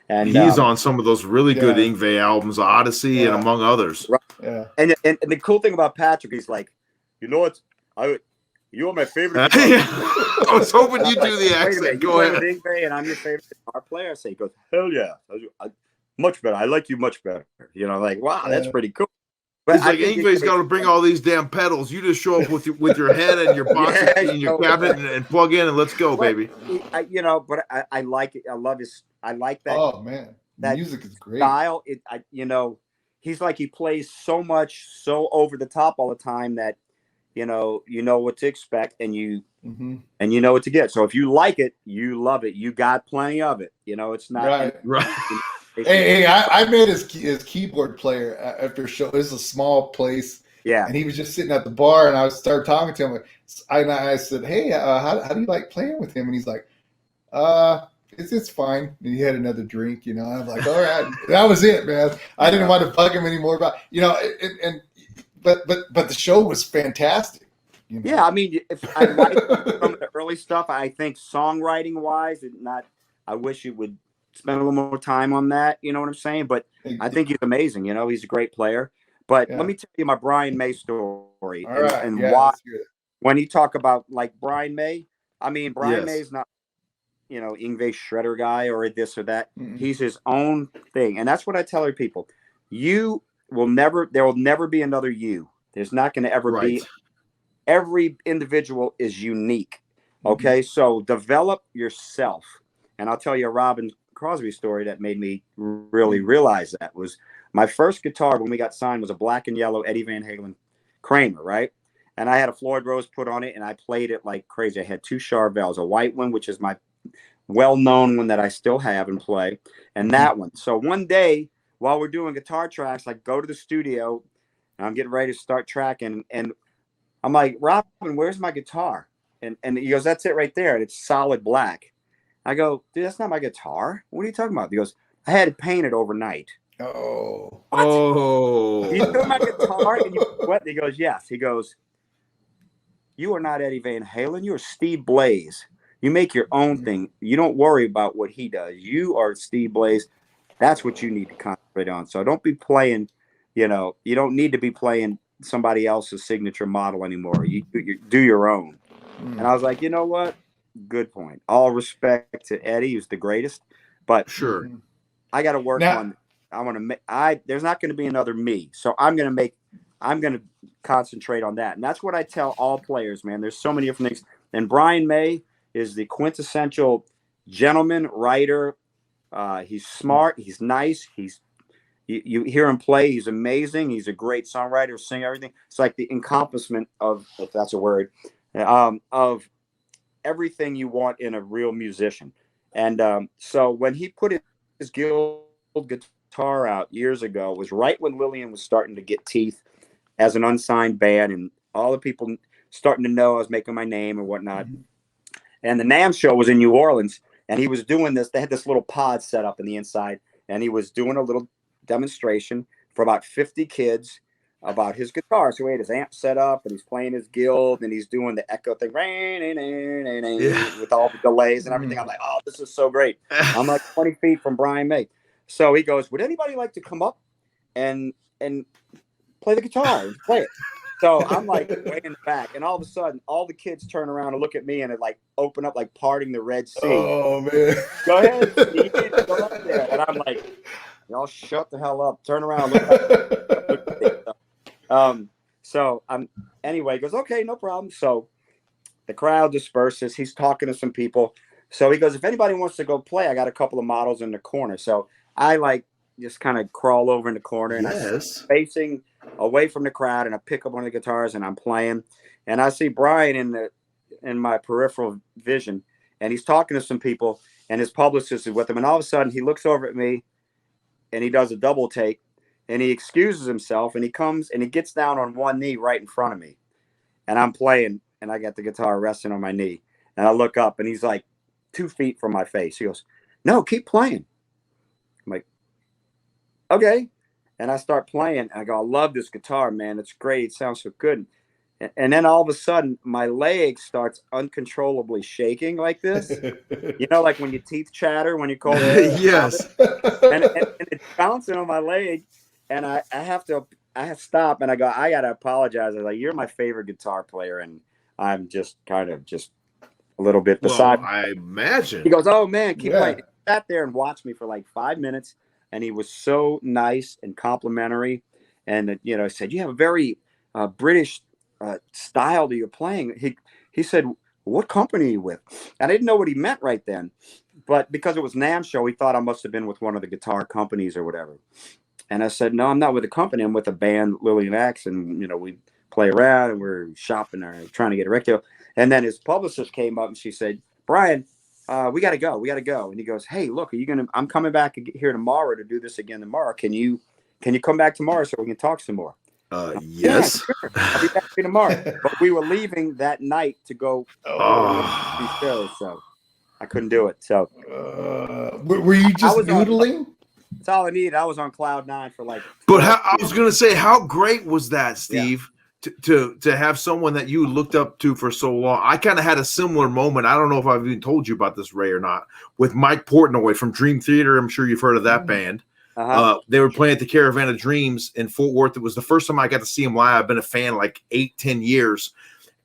And he's on some of those really good Yngwie albums, Odyssey and among others. Right. Yeah. And the cool thing about Patrick, he's like, you're my favorite. I was hoping you'd do the accent. Go ahead. Yngwie, and I'm your favorite guitar player. So he goes, hell yeah, much better. I like you much better. Like, wow, that's pretty cool. But it's like Yngwie's got to bring all these damn pedals. You just show up with your head and your box and your cabinet and plug in and let's go, baby. But I like it. I love his. I like that. Oh man, that music is great. Style. He's like he plays so much, so over the top all the time that you know what to expect and you know what to get. So if you like it, you love it. You got plenty of it. It's not right. Hey, I met his keyboard player after a show. This is a small place. Yeah. And he was just sitting at the bar, and I started talking to him. I said, hey, how do you like playing with him? And he's like, it's fine. And he had another drink, I'm like, all right. That was it, man. I didn't want to bug him anymore about, but the show was fantastic. Yeah, I mean, if I like some of the early stuff, I think songwriting wise, I wish you would spend a little more time on that. You know what I'm saying? But I think he's amazing. He's a great player. But let me tell you my Brian May story why. When you talk about like Brian May, I mean, Brian May's not, Yngwie shredder guy or this or that. Mm-hmm. He's his own thing. And that's what I tell people. There will never be another you. There's not going to ever be. Every individual is unique. Okay. Mm-hmm. So develop yourself. And I'll tell you a Robin Crosby story that made me really realize that was my first guitar when we got signed was a black and yellow Eddie Van Halen Kramer, right? And I had a Floyd Rose put on it, and I played it like crazy. I had 2 Charvels, a white one, which is my well-known one that I still have and play, and that one. So one day while we're doing guitar tracks, I go to the studio, and I'm getting ready to start tracking, and I'm like, Robin, where's my guitar? And he goes, that's it right there, and it's solid black. I go, dude, that's not my guitar. What are you talking about? He goes, I had it painted overnight. Oh. What? Oh. You took my guitar and you what? He goes, yes. He goes, you are not Eddie Van Halen. You are Steve Blaze. You make your own thing. You don't worry about what he does. You are Steve Blaze. That's what you need to concentrate on. So don't be playing, you don't need to be playing somebody else's signature model anymore. You do your own. And I was like, you know what? Good point. All respect to Eddie, who's the greatest, but sure, I got to work on. I want to make. There's not going to be another me, so I'm going to concentrate on that, and that's what I tell all players, man. There's so many different things, and Brian May is the quintessential gentleman writer. He's smart. He's nice. You hear him play. He's amazing. He's a great songwriter, singer, everything. It's like the encompassment of, if that's a word, of everything you want in a real musician. And so when he put his Guild guitar out years ago, it was right when Lillian was starting to get teeth as an unsigned band, and all the people starting to know I was making my name and whatnot. And the NAMM show was in New Orleans, and he was doing this. They had this little pod set up in the inside, and he was doing a little demonstration for about 50 kids about his guitar. So he had his amp set up, and he's playing his Guild, and he's doing the echo thing with all the delays and everything. I'm like, oh, this is so great. I'm like 20 feet from Brian May. So he goes, would anybody like to come up and play the guitar and play it? So I'm like way in the back, and all of a sudden, all the kids turn around and look at me, and it like open up like parting the Red Sea. Oh man! Go ahead, Steve, go up there. And I'm like, y'all shut the hell up. Turn around. Look so anyway, he goes, okay, no problem. So the crowd disperses. He's talking to some people. So he goes, if anybody wants to go play, I got a couple of models in the corner. So I like just kind of crawl over in the corner, and I'm facing away from the crowd, and I pick up one of the guitars and I'm playing, and I see Brian in in my peripheral vision, and he's talking to some people, and his publicist is with him, and all of a sudden he looks over at me, and he does a double take, and he excuses himself, and he comes and he gets down on one knee right in front of me, and I'm playing, and I got the guitar resting on my knee, and I look up, and he's like 2 feet from my face. He goes, "No, keep playing." I'm like, "Okay." And I start playing, and I go, "I love this guitar, man. It's great. It sounds so good." And then all of a sudden, my leg starts uncontrollably shaking like this. You know, like when your teeth chatter when you call it. Yes. And it's bouncing on my leg, and I have to stop, and I go, "I gotta apologize." I was like, "You're my favorite guitar player," and I'm just kind of just a little bit beside. Well, I imagine. He goes, "Oh man, keep playing." He sat there and watched me for like 5 minutes, and he was so nice and complimentary, and you know, he said, "You have a very British style that you're playing." He said, "What company are you with?" And I didn't know what he meant right then, but because it was NAMM show, he thought I must have been with one of the guitar companies or whatever. And I said, "No, I'm not with a company. I'm with a band, Lillian Axe, and you know, we play around and we're shopping or trying to get a record deal." And then his publicist came up and she said, "Brian, we got to go. We got to go." And he goes, "Hey, look, I'm coming back here tomorrow to do this again tomorrow. Can you come back tomorrow so we can talk some more?" Yes. Yeah, sure. I'll be back tomorrow. But we were leaving that night to go these shows, so I couldn't do it. So were you just noodling? That's all I needed. I was on cloud 9 for like. But I was going to say, how great was that, Steve? Yeah. To have someone that you looked up to for so long. I kind of had a similar moment. I don't know if I've even told you about this, Ray, or not. With Mike Portnoy from Dream Theater. I'm sure you've heard of that band. They were playing at the Caravan of Dreams in Fort Worth. It was the first time I got to see him live. I've been a fan like 8-10 years.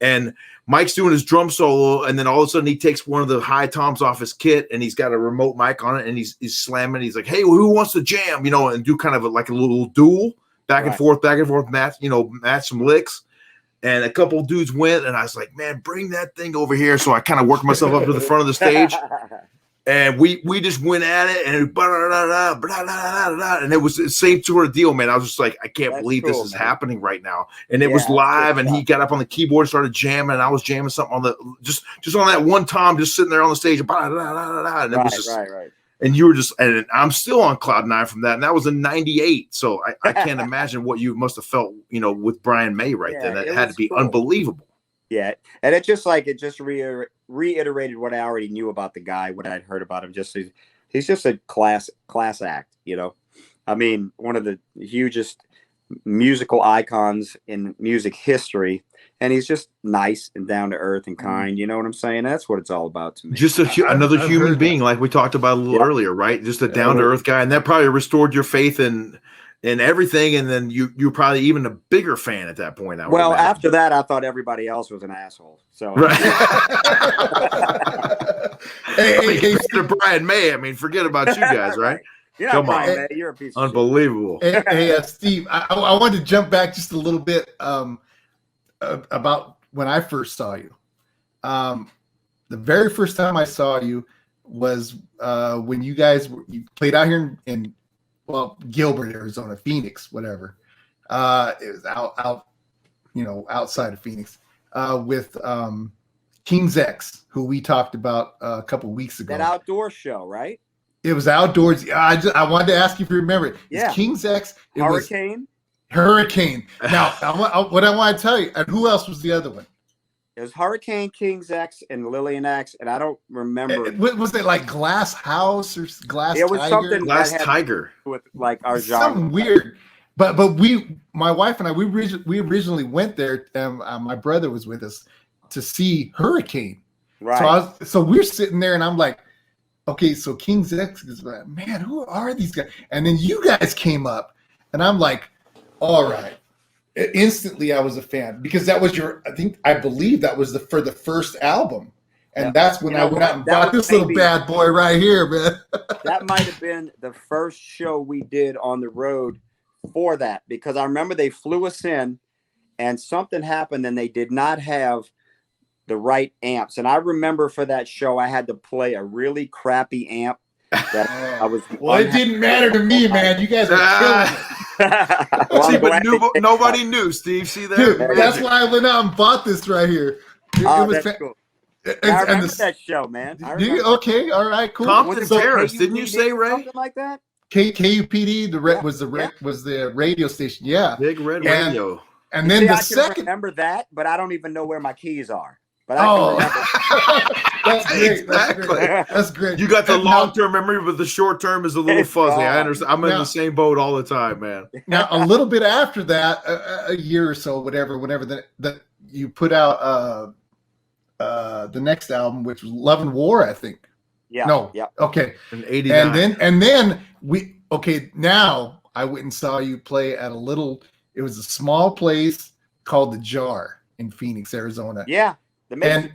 And Mike's doing his drum solo, and then all of a sudden he takes one of the high toms off his kit, and he's got a remote mic on it, and he's slamming. He's like, "Hey, who wants to jam?" You know, and do kind of like a little duel, back and forth, match some licks. And a couple of dudes went, and I was like, "Man, bring that thing over here." So I kind of worked myself up to the front of the stage. And we just went at it, and and it was the same sort of deal, man. I was just like, I can't believe this is happening right now. And it was live, and he got up on the keyboard and started jamming, and I was jamming something on the just on that one tom, just sitting there on the stage, and it was just right. And you were just, and I'm still on cloud 9 from that, and that was in '98. So I can't imagine what you must have felt, you know, with Brian May right then. That had to be unbelievable. Yeah, and it just reiterated what I already knew about the guy, what I'd heard about him. He's just a class act, you know. I mean, one of the hugest musical icons in music history, and he's just nice and down to earth and kind. You know what I'm saying? That's what it's all about to me. Just another human being, like we talked about a little earlier, right? Just a down to earth guy, and that probably restored your faith in everything, and then you're probably even a bigger fan at that point. Well, after that, I thought everybody else was an asshole. So, right. Hey, Brian May. I mean, forget about you guys, right? Yeah, come on, man. You're a piece of unbelievable. Shit. Hey, Steve, I wanted to jump back just a little bit about when I first saw you. The very first time I saw you was when you played out here in Gilbert, Arizona, Phoenix, whatever. It was out, outside of Phoenix, with King's X, who we talked about a couple weeks ago. That outdoor show, right? It was outdoors. I wanted to ask you if you remember it. Yeah. King's X. Hurricane. Now, what I want to tell you, and who else was the other one? It was Hurricane, King's X, and Lillian Axe, and I don't remember. Was it like Glass House or Glass? It was Tiger? something Glass Tiger with like our genre. Something weird. But my wife and I, we originally went there, and my brother was with us to see Hurricane. Right. So we're sitting there, and I'm like, okay, so King's X is like, man, who are these guys? And then you guys came up, and I'm like, all right. Instantly, I was a fan because that was I believe that was for the first album. And that's when I went out and bought this little bad boy right here, man. That might have been the first show we did on the road for that, because I remember they flew us in and something happened and they did not have the right amps. And I remember for that show, I had to play a really crappy amp. That I was it didn't matter to me, man. You guys were killing it. See, but nobody knew, Steve. See that? Dude, that's why I went out and bought this right here. That's cool. I remember that show, man. Okay, all right, cool. Compton Terrace, didn't you say, Ray? Something like that. KUPD, was the radio station. Yeah, Big Red Radio. And then I can remember that, but I don't even know where my keys are. But I can remember. That's great. Exactly. That's great. You got the long-term memory, but the short-term is a little fuzzy. I understand. I'm in the same boat all the time, man. Now, a little bit after that, a year or so, whenever that you put out the next album, which was Love and War, I think. Yeah. No. Yeah. Okay. In '89. And then now I went and saw you play at it was a small place called The Jar in Phoenix, Arizona. Yeah. The Mason.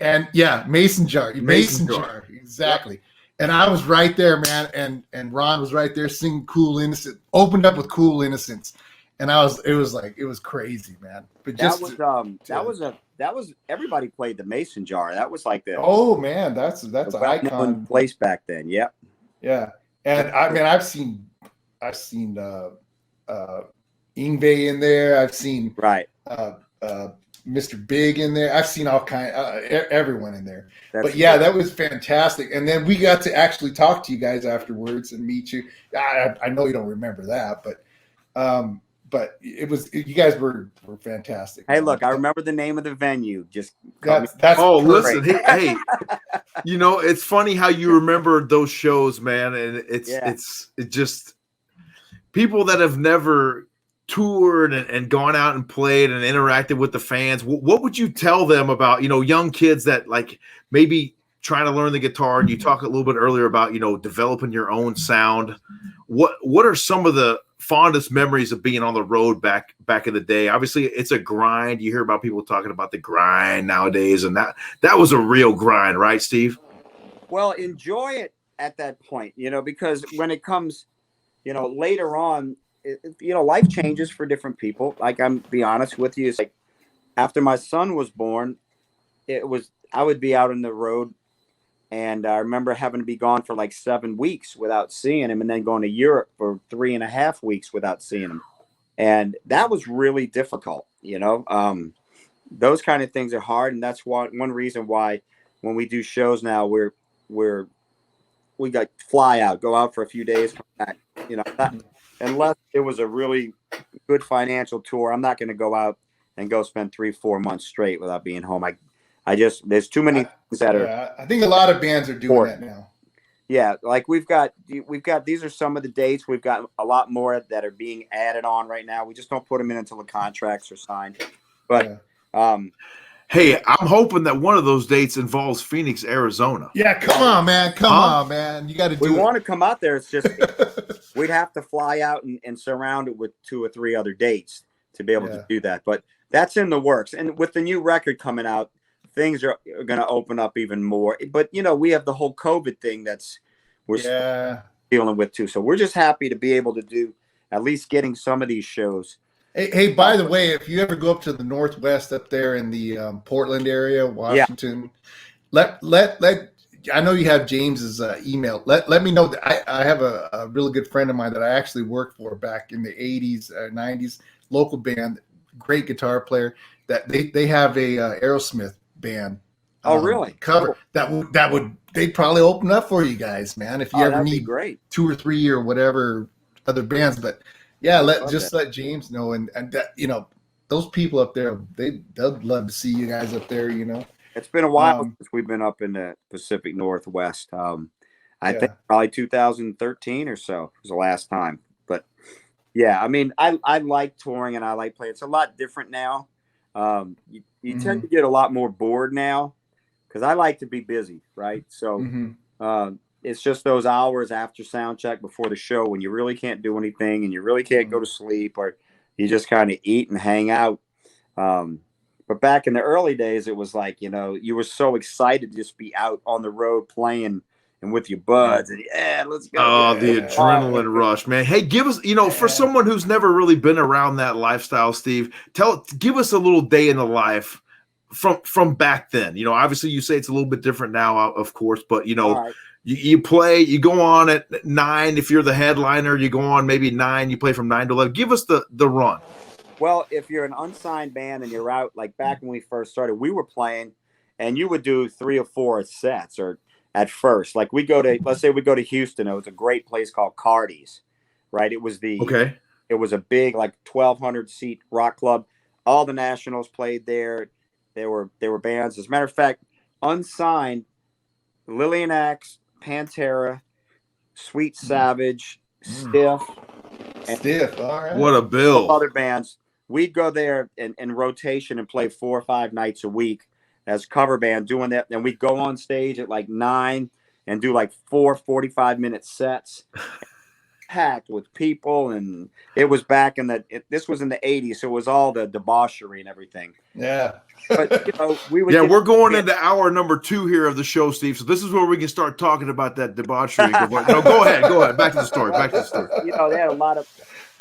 Mason Jar. Mason Jar. Exactly. Yep. And I was right there, man. And Ron was right there singing Cool Innocent, opened up with Cool Innocence. And it was crazy, man. But that was everybody played the Mason Jar. That was like that's an icon place back then. Yep. Yeah. And I mean I've seen Ingve in there. I've seen Mr. Big in there. I've seen all everyone in there. That was fantastic. And then we got to actually talk to you guys afterwards and meet you. I know you don't remember that, but you guys were fantastic. Hey, look, I remember the name of the venue. Just listen, hey, it's funny how you remember those shows, man, and it's just people that have never toured and gone out and played and interacted with the fans. What would you tell them about, young kids that like maybe trying to learn the guitar? And you talked a little bit earlier about, developing your own sound. What are some of the fondest memories of being on the road back in the day? Obviously it's a grind. You hear about people talking about the grind nowadays, and that was a real grind, right, Steve? Well, enjoy it at that point, because when it comes, later on, life changes for different people. Like, I'm be honest with you, it's like after my son was born, I would be out on the road, and I remember having to be gone for like 7 weeks without seeing him, and then going to Europe for 3.5 weeks without seeing him, and that was really difficult. Those kind of things are hard, and that's one reason why when we do shows now, we got fly out, go out for a few days, come back. Unless it was a really good financial tour, I'm not going to go out and go spend 3-4 months straight without being home. There's too many things that are. I think a lot of bands are doing that now. Yeah, like we've got. These are some of the dates. We've got a lot more that are being added on right now. We just don't put them in until the contracts are signed. But hey, I'm hoping that one of those dates involves Phoenix, Arizona. Yeah, come on, man. Come on, man. You got to do it. We want to come out there. It's just we'd have to fly out and surround it with 2 or 3 other dates to be able to do that. But that's in the works. And with the new record coming out, things are going to open up even more. But, we have the whole COVID thing we're dealing with too. So we're just happy to be able to do at least getting some of these shows. Hey, by the way, if you ever go up to the Northwest up there in the Portland area, Washington, let I know you have James's email. Let me know that I have a really good friend of mine that I actually worked for back in the 80s, 90s, local band, great guitar player. That they have a Aerosmith band. Oh, really? Cover they'd probably open up for you guys, man. If you ever need 2 or 3 or whatever other bands, but. Yeah, let James know, and that, those people up there, they'd love to see you guys up there. It's been a while since we've been up in the Pacific Northwest. I think probably 2013 or so was the last time. But yeah, I mean, I like touring and I like playing. It's a lot different now. You tend to get a lot more bored now because I like to be busy, right? So. It's just those hours after sound check before the show when you really can't do anything and you really can't go to sleep, or you just kind of eat and hang out. But back in the early days, it was like, you were so excited to just be out on the road playing and with your buds, and let's go. Oh, the adrenaline rush, man. Hey, give us, for someone who's never really been around that lifestyle, Steve, give us a little day in the life from back then. Obviously you say it's a little bit different now, of course, but You play, you go on at 9. If you're the headliner, you go on maybe 9. You play from 9 to 11. Give us the run. Well, if you're an unsigned band and you're out, like back when we first started, we were playing and you would do 3 or 4 sets or at first. Like let's say we go to Houston. It was a great place called Cardi's, right? It was Okay. it was a big, like 1,200 seat rock club. All the Nationals played there. There were bands. As a matter of fact, unsigned, Lillian Axe, Pantera, Sweet Savage, Stiff, and Stiff. All right. What a bill. other bands. We'd go there in rotation and play 4 or 5 nights a week as cover band doing that. And we'd go on stage at like 9 and do like 4 45-minute sets, packed with people. And it was back in this was in the 80s. So it was all the debauchery and everything. Yeah. But, we would. Yeah, we're going into hour number 2 here of the show, Steve. So this is where we can start talking about that debauchery. No, go ahead. Back to the story. They had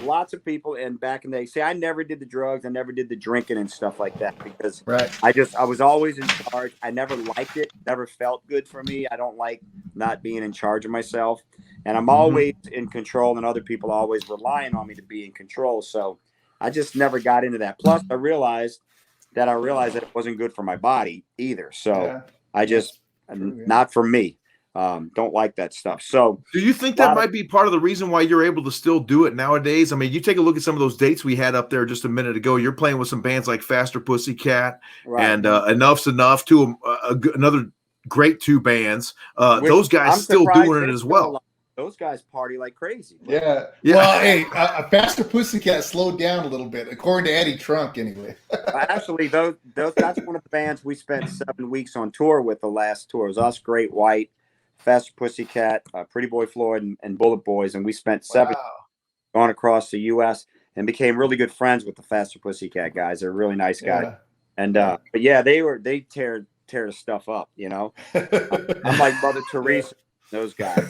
lots of people, and back in the day, see, I never did the drugs, I never did the drinking and stuff like that because I was always in charge. I never liked it, never felt good for me. I don't like not being in charge of myself, and I'm always in control, and other people always relying on me to be in control. So I just never got into that. Plus, I realized that it wasn't good for my body either. So I just not for me. Don't like that stuff. So do you think that might be part of the reason why you're able to still do it nowadays? I mean, you take a look at some of those dates we had up there just a minute ago. You're playing with some bands like Faster Pussycat and Enough's Enough, another great 2 bands. Those guys still doing it as well. Those guys party like crazy. Yeah. Well, hey, Faster Pussycat slowed down a little bit, according to Eddie Trunk, anyway. Actually, that's one of the bands we spent 7 weeks on tour with. The last tour it was us, Great White, Faster Pussycat, Pretty Boy Floyd, and Bullet Boys, and we spent 7 going across the U.S. and became really good friends with the Faster Pussycat guys. They're really nice guys, and but yeah, they tear the stuff up. I'm like Mother Teresa, those guys.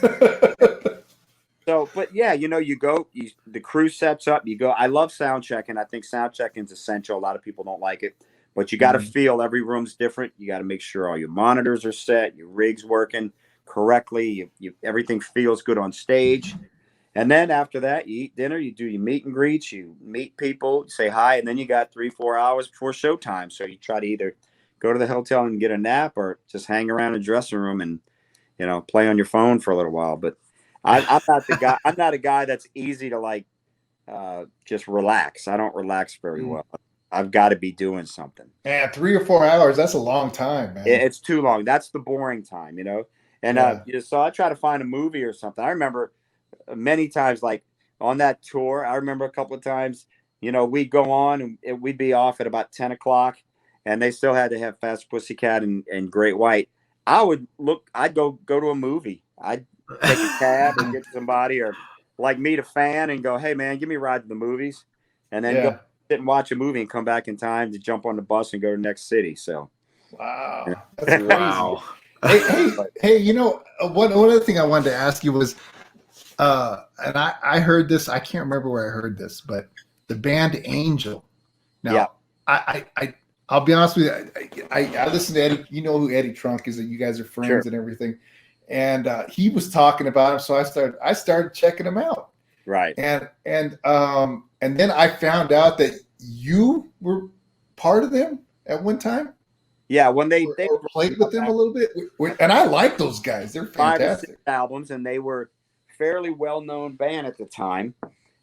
So, but yeah, the crew sets up. You go. I love sound checking. I think sound checking is essential. A lot of people don't like it, but you got to feel every room's different. You got to make sure all your monitors are set, your rig's working correctly. Everything feels good on stage. And then after that, you eat dinner, you do your meet and greets, you meet people, say hi, and then you got 3-4 hours before showtime. So you try to either go to the hotel and get a nap or just hang around in the dressing room and play on your phone for a little while. But I'm not the guy. I'm not a guy that's easy to just relax. I don't relax very well. I've got to be doing something. Yeah, 3 or 4 hours. That's a long time, man. It's too long. That's the boring time, And so I try to find a movie or something. I remember many times, like on that tour, I remember a couple of times, we'd go on and we'd be off at about 10 o'clock, and they still had to have Fast Pussycat and Great White. I'd go to a movie. I'd take a cab and get somebody or meet a fan and go, hey man, give me a ride to the movies, and then go sit and watch a movie and come back in time to jump on the bus and go to the next city. So wow, that's crazy. Wow. Hey, one other thing I wanted to ask you was, and I heard this. I can't remember where I heard this, but the band Angel. Now, I'll be honest with you. I listen to Eddie. You know who Eddie Trunk is. That you guys are friends and everything. And he was talking about him, so I started checking him out. Right. And then I found out that you were part of them at one time. Yeah, when they played with them a little bit, and I like those guys. They're fantastic. 5 or 6 albums, and they were fairly well-known band at the time.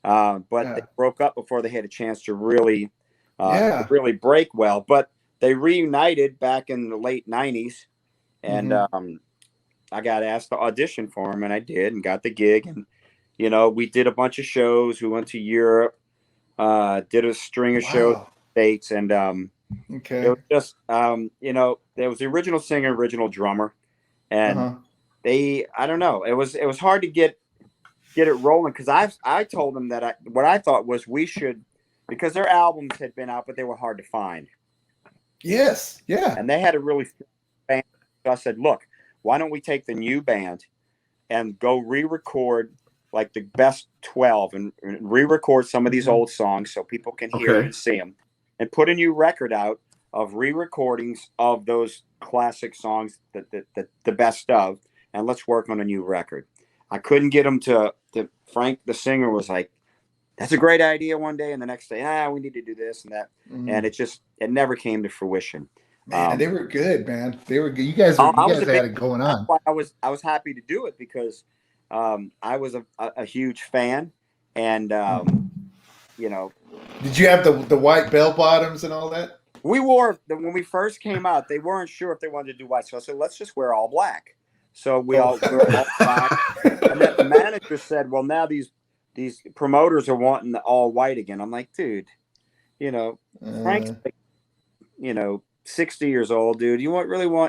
But they broke up before they had a chance to really break well. But they reunited back in the late 90s, and I got asked to audition for them, and I did, and got the gig. And we did a bunch of shows. We went to Europe, did a string of shows in the States, and it was just there was the original singer, original drummer, and I don't know, it was hard to get it rolling, because I told them that what I thought was we should, because their albums had been out but they were hard to find. Yes, yeah. And they had a really band. So I said, look, why don't we take the new band and go re-record like the best 12 and re-record some of these old songs so people can hear and see them, and put a new record out of re-recordings of those classic songs, that the best of, and let's work on a new record. I couldn't get them to Frank, the singer, was like, that's a great idea one day, and the next day, we need to do this and that. And it never came to fruition. Man, they were good, man. They were good. You guys had it going on. That's why I was happy to do it, because I was a huge fan, and you know. Did you have the white bell bottoms and all that? We wore when we first came out. They weren't sure if they wanted to do white, so I said, let's just wear all black. So we were all black, and then the manager said, "Well, now these promoters are wanting the all white again." I'm like, dude, Frank's like, 60 years old, dude.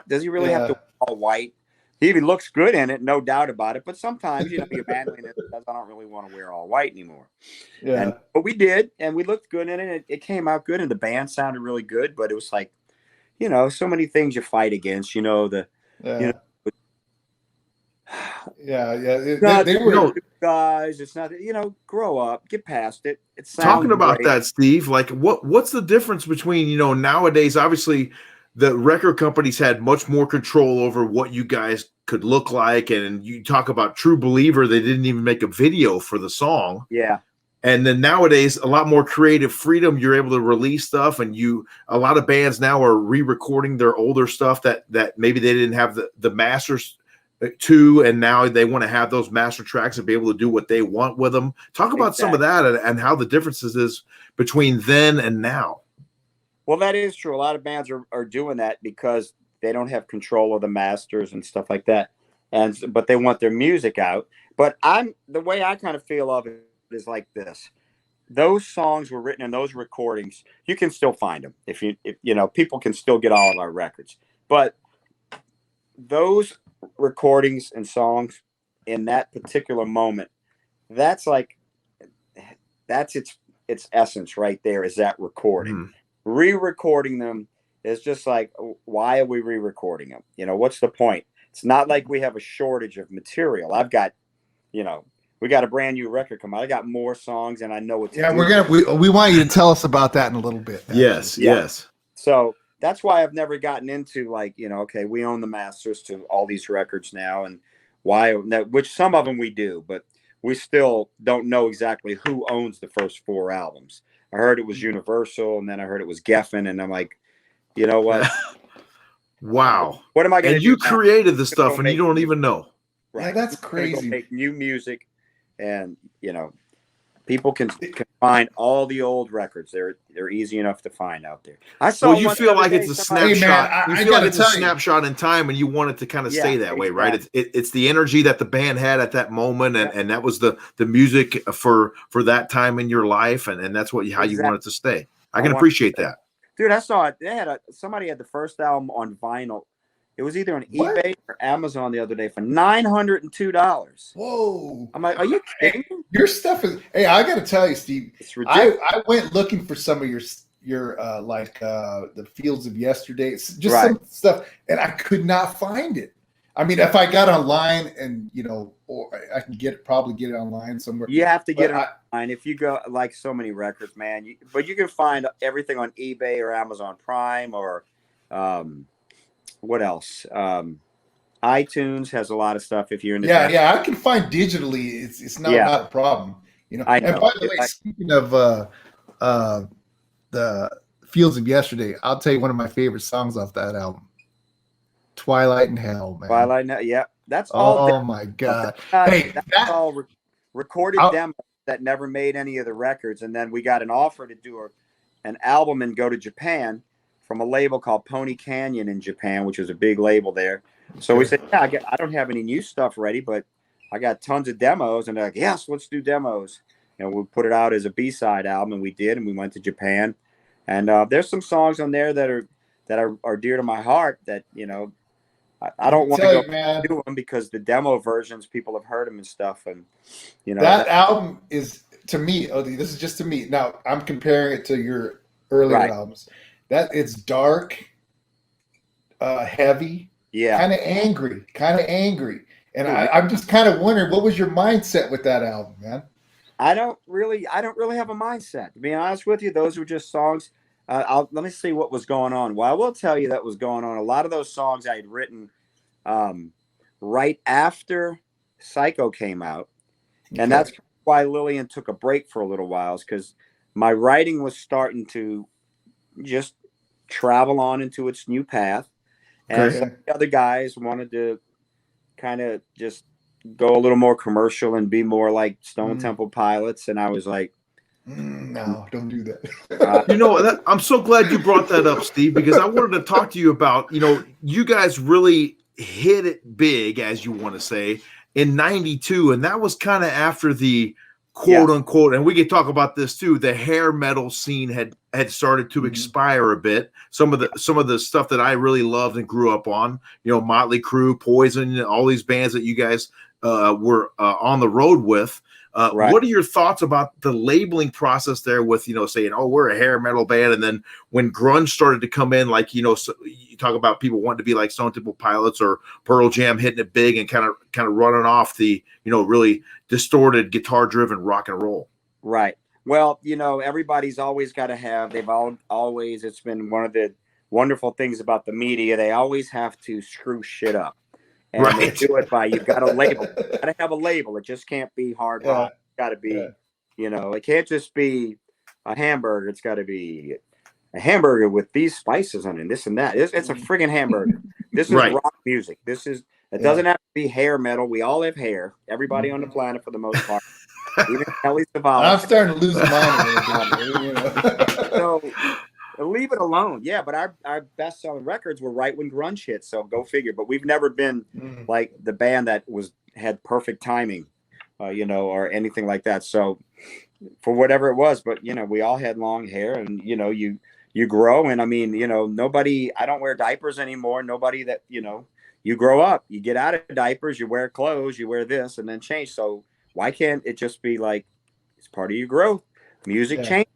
Does he really have to wear all white? He even looks good in it, no doubt about it. But sometimes, your manliness says, I don't really want to wear all white anymore. Yeah. But we did, and we looked good in it. It came out good, and the band sounded really good. But it was like, so many things you fight against. They were guys. It's not, grow up, get past it. It's talking about that, Steve. Like, what's the difference between nowadays? Obviously, the record companies had much more control over what you guys could look like, and you talk about True Believer. They didn't even make a video for the song. Yeah. And then nowadays, a lot more creative freedom. You're able to release stuff, and a lot of bands now are re-recording their older stuff that maybe they didn't have the masters to, and now they want to have those master tracks and be able to do what they want with them. Talk about some of that and how the differences is between then and now. Well, that is true. A lot of bands are doing that because they don't have control of the masters and stuff like that, but they want their music out. But the way I kind of feel of it is like this: those songs were written in those recordings. You can still find them if people can still get all of our records, but those recordings and songs in that particular moment, that's its essence right there, is that recording. Mm. Re-recording them is just like, why are we re-recording them? What's the point? It's not like we have a shortage of material. I've got, we got a brand new record come out. I got more songs, and I know what to do. we want you to tell us about that in a little bit. Yes. So that's why I've never gotten into okay, we own the masters to all these records now, and which some of them we do, but we still don't know exactly who owns the first 4 albums. I heard it was Universal, and then I heard it was Geffen, and I'm like, you know what? Wow. What am I going to do? And you created the stuff, and you don't even know. Right. Yeah, that's crazy. Make new music, and people can find all the old records. They're easy enough to find out there. You feel like it's a snapshot. Hey, man, you feel like it's a snapshot in time, and you want it to kind of stay that way, right? It's the energy that the band had at that moment, and that was the music for that time in your life, and that's how you want it to stay. I can appreciate that. Dude, I saw it. Somebody had the first album on vinyl. It was either on eBay or Amazon the other day for $902. Whoa! I'm like, are you kidding? Your stuff is. Hey, I got to tell you, Steve. It's ridiculous. I went looking for some of your the Fields of Yesterday, just some stuff, and I could not find it. I mean, if I got online and or I can probably get it online somewhere. You have to get it online if you go, like so many records, man. But you can find everything on eBay or Amazon Prime or. What else? iTunes has a lot of stuff if you're in the I can find digitally. It's not a problem. I know. And by the way, speaking of the Fields of Yesterday, I'll tell you one of my favorite songs off that album. Twilight and Hell, man. Twilight and Hell, yeah. That's all. Oh my God. That's all recorded demos that never made any of the records. And then we got an offer to do an album and go to Japan from a label called Pony Canyon in Japan, which is a big label there. So we said, I don't have any new stuff ready, but I got tons of demos. And they're like, yes, let's do demos. And we put it out as a B-side album, and we did, and we went to Japan. And there's some songs on there that are dear to my heart that, I don't want to go do them because the demo versions, people have heard them and stuff. And, that album is, to me, this is just to me. Now, I'm comparing it to your earlier albums. That it's dark, heavy, kind of angry. And I'm just kind of wondering, what was your mindset with that album, man? I don't really have a mindset, to be honest with you. Those were just songs. Let me see what was going on. Well, I will tell you that was going on. A lot of those songs I had written right after Psycho came out, and that's why Lillian took a break for a little while, because my writing was starting to just travel on into its new path. And Okay. some of the other guys wanted to kind of just go a little more commercial and be more like Stone Temple Pilots. And I was like, no, don't do that. You know, I'm so glad you brought that up, Steve, because I wanted to talk to you about, you know, you guys really hit it big, as you want to say, in 92. And that was kind of after the quote unquote, and we could talk about this too, the hair metal scene had started to expire a bit. Some of the stuff that I really loved and grew up on, you know, Motley Crue, Poison, all these bands that you guys were on the road with. Right. What are your thoughts about the labeling process there with, you know, saying, oh, we're a hair metal band. And then when grunge started to come in, like, you know, so you talk about people wanting to be like Stone Temple Pilots or Pearl Jam hitting it big and kind of running off the, you know, really distorted guitar driven rock and roll. Right. Well, you know, everybody's always got to have, always, it's been one of the wonderful things about the media. They always have to screw shit up. And they do it by, you've got a label. You've got to have a label. It just can't be hard rock. It's got to be, you know, it can't just be a hamburger. It's got to be a hamburger with these spices on it and this and that. It's a friggin' hamburger. This is rock music. It doesn't have to be hair metal. We all have hair. Everybody on the planet for the most part. Even Kelly Savalas. I'm starting to lose mine a little bit. You know? So leave it alone. Yeah, but our best selling records were right when grunge hit. So go figure. But we've never been like the band that had perfect timing, you know, or anything like that. So for whatever it was, but you know, we all had long hair, and you know, you grow. And I mean, you know, I don't wear diapers anymore. Nobody that, you know, you grow up, you get out of diapers, you wear clothes, you wear this, and then change. So why can't it just be like it's part of your growth? Music change,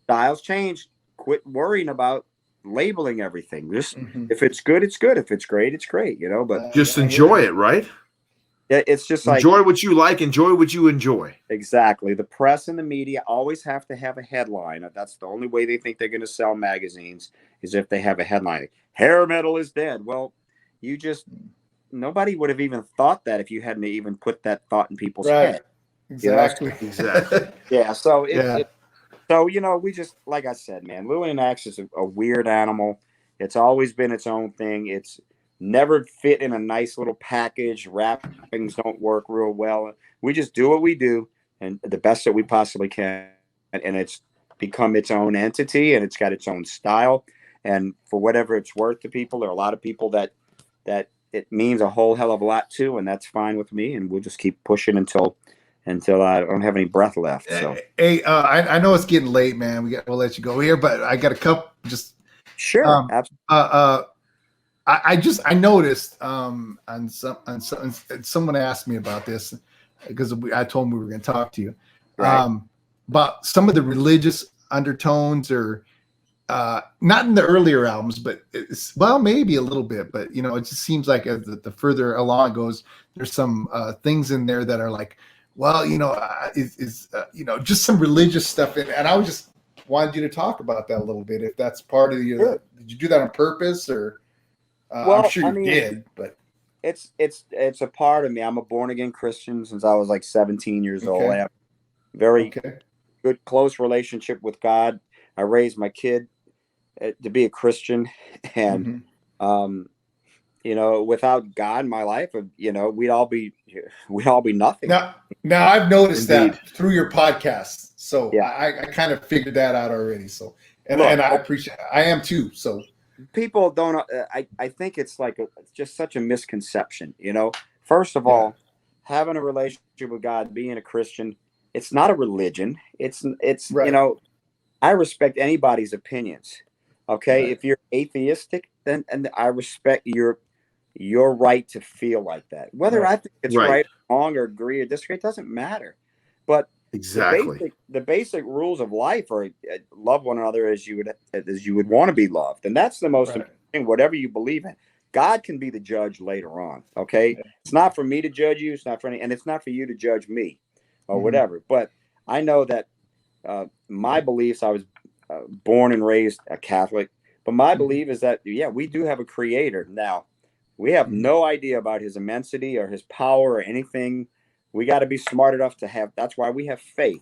styles change. Quit worrying about labeling everything. Just if it's good, it's good. If it's great, it's great. You know, but just enjoy it, right? It's just enjoy what you like, enjoy what you enjoy. Exactly. The press and the media always have to have a headline. That's the only way they think they're going to sell magazines is if they have a headline. Hair metal is dead. Well, nobody would have even thought that if you hadn't even put that thought in people's head. Exactly. You know? Exactly. Yeah. So so, you know, we just, like I said, man, Lillian Axe is a weird animal. It's always been its own thing. It's never fit in a nice little package. Wrappings don't work real well. We just do what we do and the best that we possibly can. And it's become its own entity, and it's got its own style. And for whatever it's worth to people, there are a lot of people that it means a whole hell of a lot to, and that's fine with me. And we'll just keep pushing until I don't have any breath left. So, hey, I know it's getting late, man. We'll let you go here, but I got a couple. Just sure. Absolutely. I noticed on someone asked me about this because I told them we were going to talk to you about some of the religious undertones, or not in the earlier albums, but maybe a little bit. But you know, it just seems like as the further along it goes, there's some things in there that are like, well, you know, you know, just some religious stuff in, and I was just wanted you to talk about that a little bit. If that's part of your, did you do that on purpose, or? Well, I'm sure you did, but it's a part of me. I'm a born again Christian since I was like 17 years old. I have very good, close relationship with God. I raised my kid to be a Christian, and you know, without God in my life, you know, we'd all be nothing. Now I've noticed that through your podcast, so I kind of figured that out already. So and I appreciate, I am too. So people don't. I think it's like it's just such a misconception. You know, first of all, having a relationship with God, being a Christian, it's not a religion. It's you know, I respect anybody's opinions. Okay, if you're atheistic, then I respect your right to feel like that. Whether I think it's right or wrong or agree or disagree, it doesn't matter. But the basic rules of life are love one another as you would want to be loved, and that's the most important thing. Whatever you believe in, God can be the judge later on. Okay, it's not for me to judge you. It's not for and it's not for you to judge me, or whatever. But I know that my beliefs. I was born and raised a Catholic, but my belief is that we do have a Creator. Now, we have no idea about His immensity or His power or anything. We got to be smart enough to have. That's why we have faith.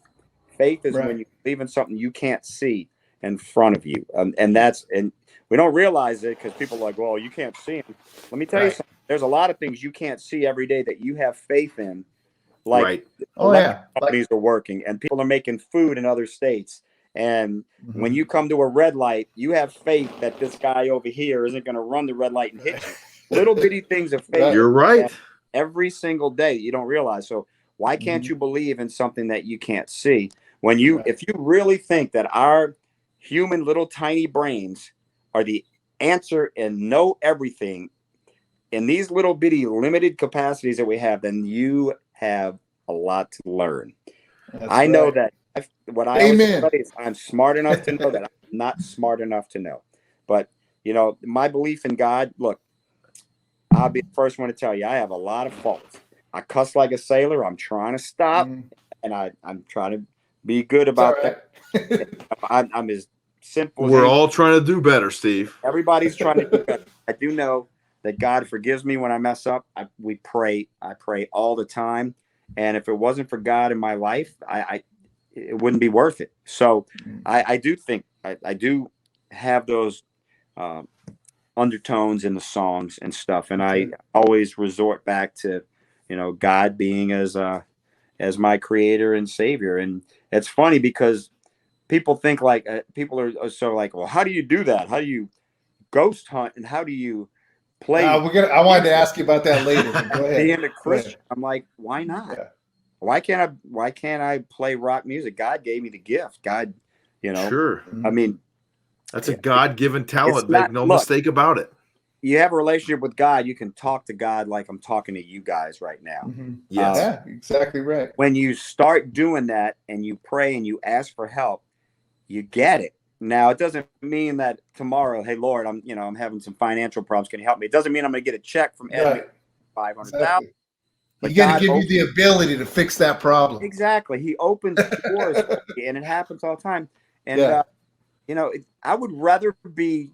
Faith is when you believe in something you can't see. in front of you. And we don't realize it because people are like, well, you can't see them. Let me tell you something. There's a lot of things you can't see every day that you have faith in. Like companies are working and people are making food in other states. And when you come to a red light, you have faith that this guy over here isn't going to run the red light and hit you. Little bitty things of faith. You're right. Every single day you don't realize. So why can't you believe in something that you can't see? If you really think that our human little tiny brains are the answer and know everything in these little bitty limited capacities that we have, then you have a lot to learn. I know that what I always say is I'm smart enough to know that I'm not smart enough to know. But, my belief in God, look, I'll be the first one to tell you, I have a lot of faults. I cuss like a sailor. I'm trying to stop, and I'm trying to be good about that. I'm as simple. We're all trying to do better, Steve. Everybody's trying to do better. I do know that God forgives me when I mess up. I pray all the time. And if it wasn't for God in my life, it wouldn't be worth it. So I do think I do have those undertones in the songs and stuff. And I always resort back to, God being as my creator and savior. And it's funny because people think like people are so like, well, how do you do that? How do you ghost hunt? And how do you play? I wanted to ask you about that later. But go ahead. Being a Christian, I'm like, why not? Yeah. Why can't I play rock music? God gave me the gift. God, Sure. I mean, that's a God-given talent. Make no mistake about it. You have a relationship with God. You can talk to God like I'm talking to you guys right now. Yes. Yeah, exactly right. When you start doing that and you pray and you ask for help, you get it. Now, it doesn't mean that tomorrow, hey, Lord, I'm having some financial problems. Can you help me? It doesn't mean I'm going to get a check from Ed $500,000. Exactly. You got to give you the ability to fix that problem. Exactly. He opens doors, and it happens all the time. And, I would rather be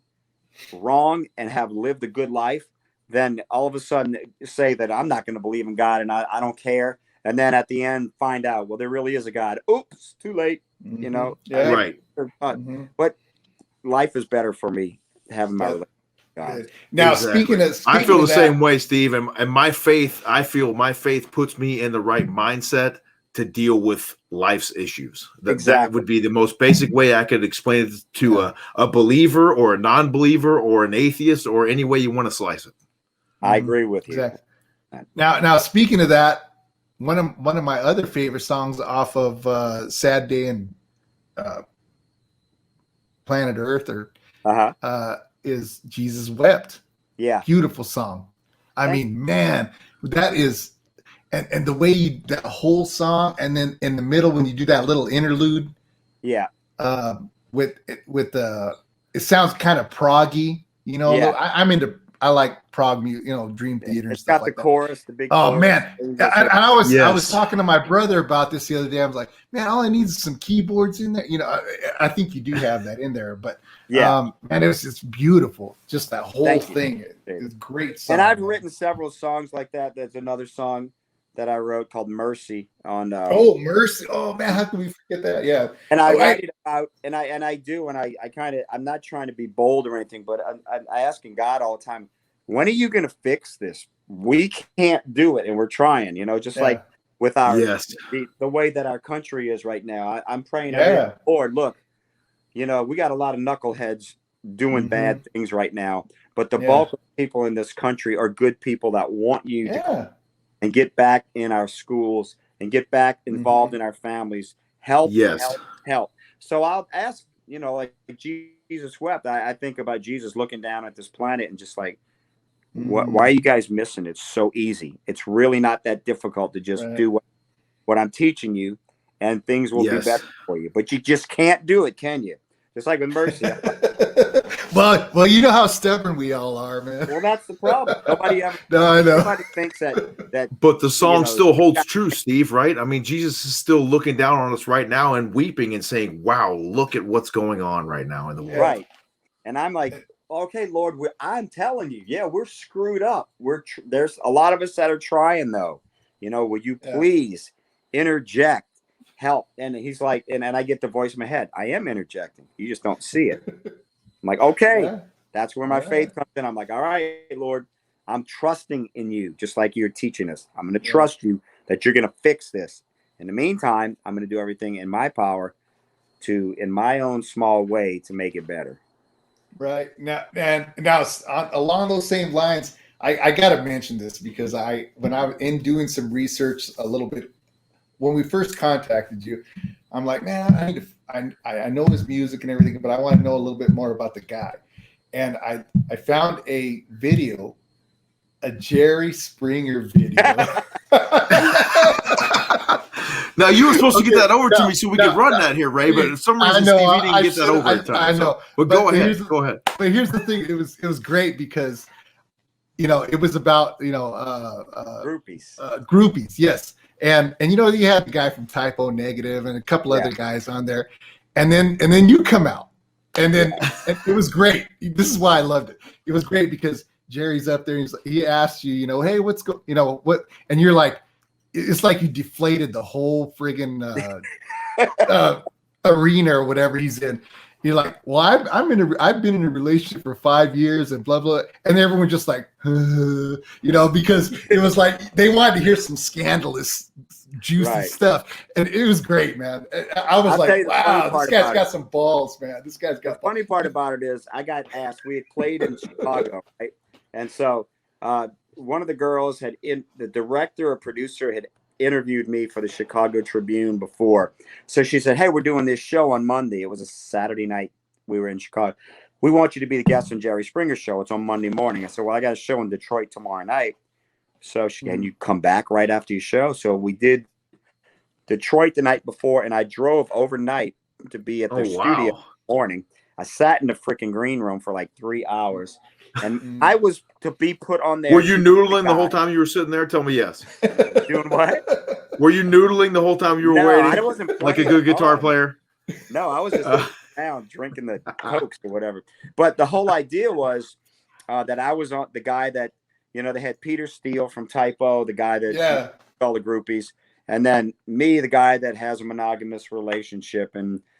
wrong and have lived a good life than all of a sudden say that I'm not going to believe in God and I don't care. And then at the end, find out, well, there really is a God. Oops, too late. Right. But life is better for me having my relationship. God. Now, speaking I feel the same way, Steve, and my faith. I feel my faith puts me in the right mindset to deal with life's issues. That would be the most basic way I could explain it to a believer or a non-believer or an atheist or any way you want to slice it. I agree with you. Exactly. Now, speaking of that, one of my other favorite songs off of Sad Day and Planet Earth is Jesus Wept. Yeah. Beautiful song. I mean, man, that is, and the way that whole song, and then in the middle when you do that little interlude. Yeah. With the, it sounds kind of proggy, I like prog music, Dream Theater and stuff like that. It's got the chorus, the big chorus. Man. I was talking to my brother about this the other day. I was like, man, all I need is some keyboards in there. I think you do have that in there, but and it's beautiful. Just that whole thing. It's a great song. And I've written several songs like that. There's another song that I wrote called Mercy on Mercy. Oh man, how can we forget that? Yeah. And I write it about, and I'm not trying to be bold or anything, but I'm asking God all the time, when are you going to fix this? We can't do it, and we're trying, just like with our the way that our country is right now. I'm praying, Lord, look, we got a lot of knuckleheads doing bad things right now, but the bulk of people in this country are good people that want you to and get back in our schools and get back involved in our families. Help. So I'll ask, like Jesus wept. I think about Jesus looking down at this planet and just like, why are you guys missing? It's so easy. It's really not that difficult to just do what I'm teaching you, and things will be better for you. But you just can't do it, can you? Just like with Mercy. Well, you know how stubborn we all are, man. Well, that's the problem. Nobody ever. No, I know. Nobody thinks that. But the song still holds true, Steve. Right? I mean, Jesus is still looking down on us right now and weeping and saying, "Wow, look at what's going on right now in the world." Right. And I'm like, okay, Lord, I'm telling you, we're screwed up. There's a lot of us that are trying, though. Will you please interject help. And he's like, and I get the voice in my head. I am interjecting. You just don't see it. I'm like, okay, Yeah. that's where my faith comes in. I'm like, all right, Lord, I'm trusting in you, just like you're teaching us. I'm going to trust you that you're going to fix this. In the meantime, I'm going to do everything in my power to, in my own small way, to make it better. Right. Now, along those same lines, I got to mention this because when I was in doing some research a little bit, when we first contacted you, I'm like, man, I know his music and everything, but I want to know a little bit more about the guy. And I found a video, a Jerry Springer video. Now you were supposed to get that over to me so we could run that here, Ray. But for some reason, Steve, you didn't get that over in time. I know. But go ahead. Go ahead. But here's the thing: it was great because, it was about Groupies. Groupies, yes. And you had the guy from Typo Negative and a couple other guys on there, and then you come out, and then and it was great. This is why I loved it. It was great because Jerry's up there. He asks you, hey, what's what? And you're like, it's like you deflated the whole friggin' arena or whatever he's in. You're like, well, I've been in a relationship for 5 years and blah blah, and everyone just like, because it was like they wanted to hear some scandalous, juicy stuff, and it was great, man. I was like, wow, this guy's got some balls, man. This guy's got. The funny part about it is, I got asked. We had played in Chicago, right? And so one of the girls the director or producer had interviewed me for the Chicago Tribune before. So she said, hey, we're doing this show on Monday. It was a Saturday night. We were in Chicago. We want you to be the guest on Jerry Springer show. It's on Monday morning. I said, well, I got a show in Detroit tomorrow night. So and you come back right after your show. So we did Detroit the night before, and I drove overnight to be at their studio in the morning. I sat in the freaking green room for like 3 hours. And I was to be put on there. Were you noodling the whole time you were sitting there? Tell me yes. Doing what? Were you noodling the whole time you were waiting? I wasn't like a good guitar player. No, I was just down drinking the Cokes or whatever. But the whole idea was that I was on the guy that, they had Peter Steele from Typo, the guy that all the groupies, and then me, the guy that has a monogamous relationship.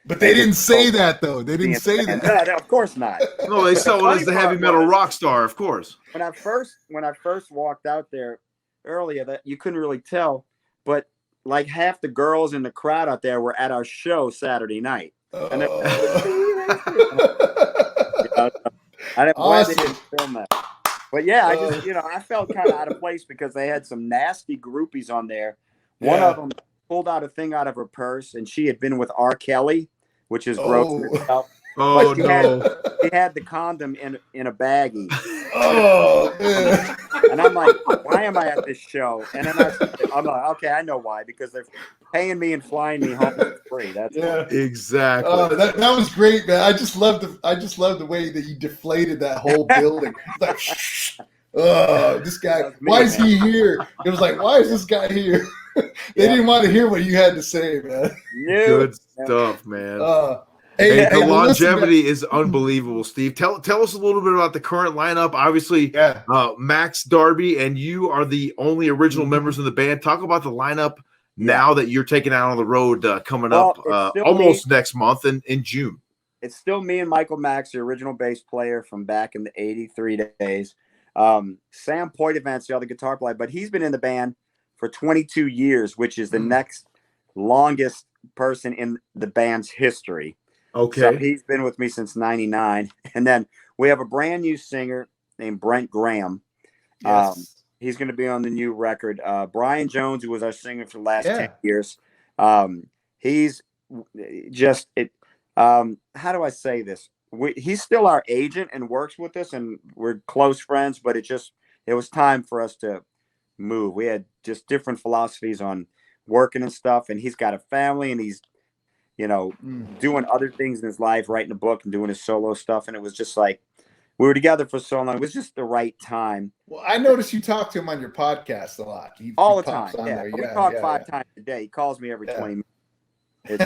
But they didn't say that, though. They didn't say that. No, of course not. No, they saw it as the heavy metal rock star, of course. When I first walked out there earlier, that you couldn't really tell, but like half the girls in the crowd out there were at our show Saturday night. And I'm glad they didn't film that. But yeah, I just I felt kind of out of place because they had some nasty groupies on there. One of them pulled out a thing out of her purse, and she had been with R. Kelly, which is gross in itself. Oh, no. He had the condom in a baggie. Oh, man. And I'm like, why am I at this show? And then I'm like, okay, I know why. Because they're paying me and flying me home for free. That's exactly. That was great, man. I just love the way that you deflated that whole building. Like, this guy, why is he here? It was like, why is this guy here? They didn't want to hear what you had to say, man. Good stuff, man. The longevity is unbelievable, Steve. Tell us a little bit about the current lineup. Obviously, Max Darby and you are the only original members of the band. Talk about the lineup now that you're taking out on the road coming up almost next month in June. It's still me and Michael Max, the original bass player from back in the 83 days. Sam Poitevant's the other guitar player, but he's been in the band for 22 years, which is the next longest person in the band's history. Okay. So he's been with me since 99. And then we have a brand new singer named Brent Graham. Yes. He's going to be on the new record. Brian Jones, who was our singer for the last 10 years. He's just how do I say this? He's still our agent and works with us, and we're close friends, but it was time for us to move. We had just different philosophies on working and stuff, and he's got a family, and he's doing other things in his life, writing a book and doing his solo stuff. And it was just like, we were together for so long. It was just the right time. Well, I noticed you talk to him on your podcast a lot. All the time. We talk 5 times a day. He calls me every 20 minutes.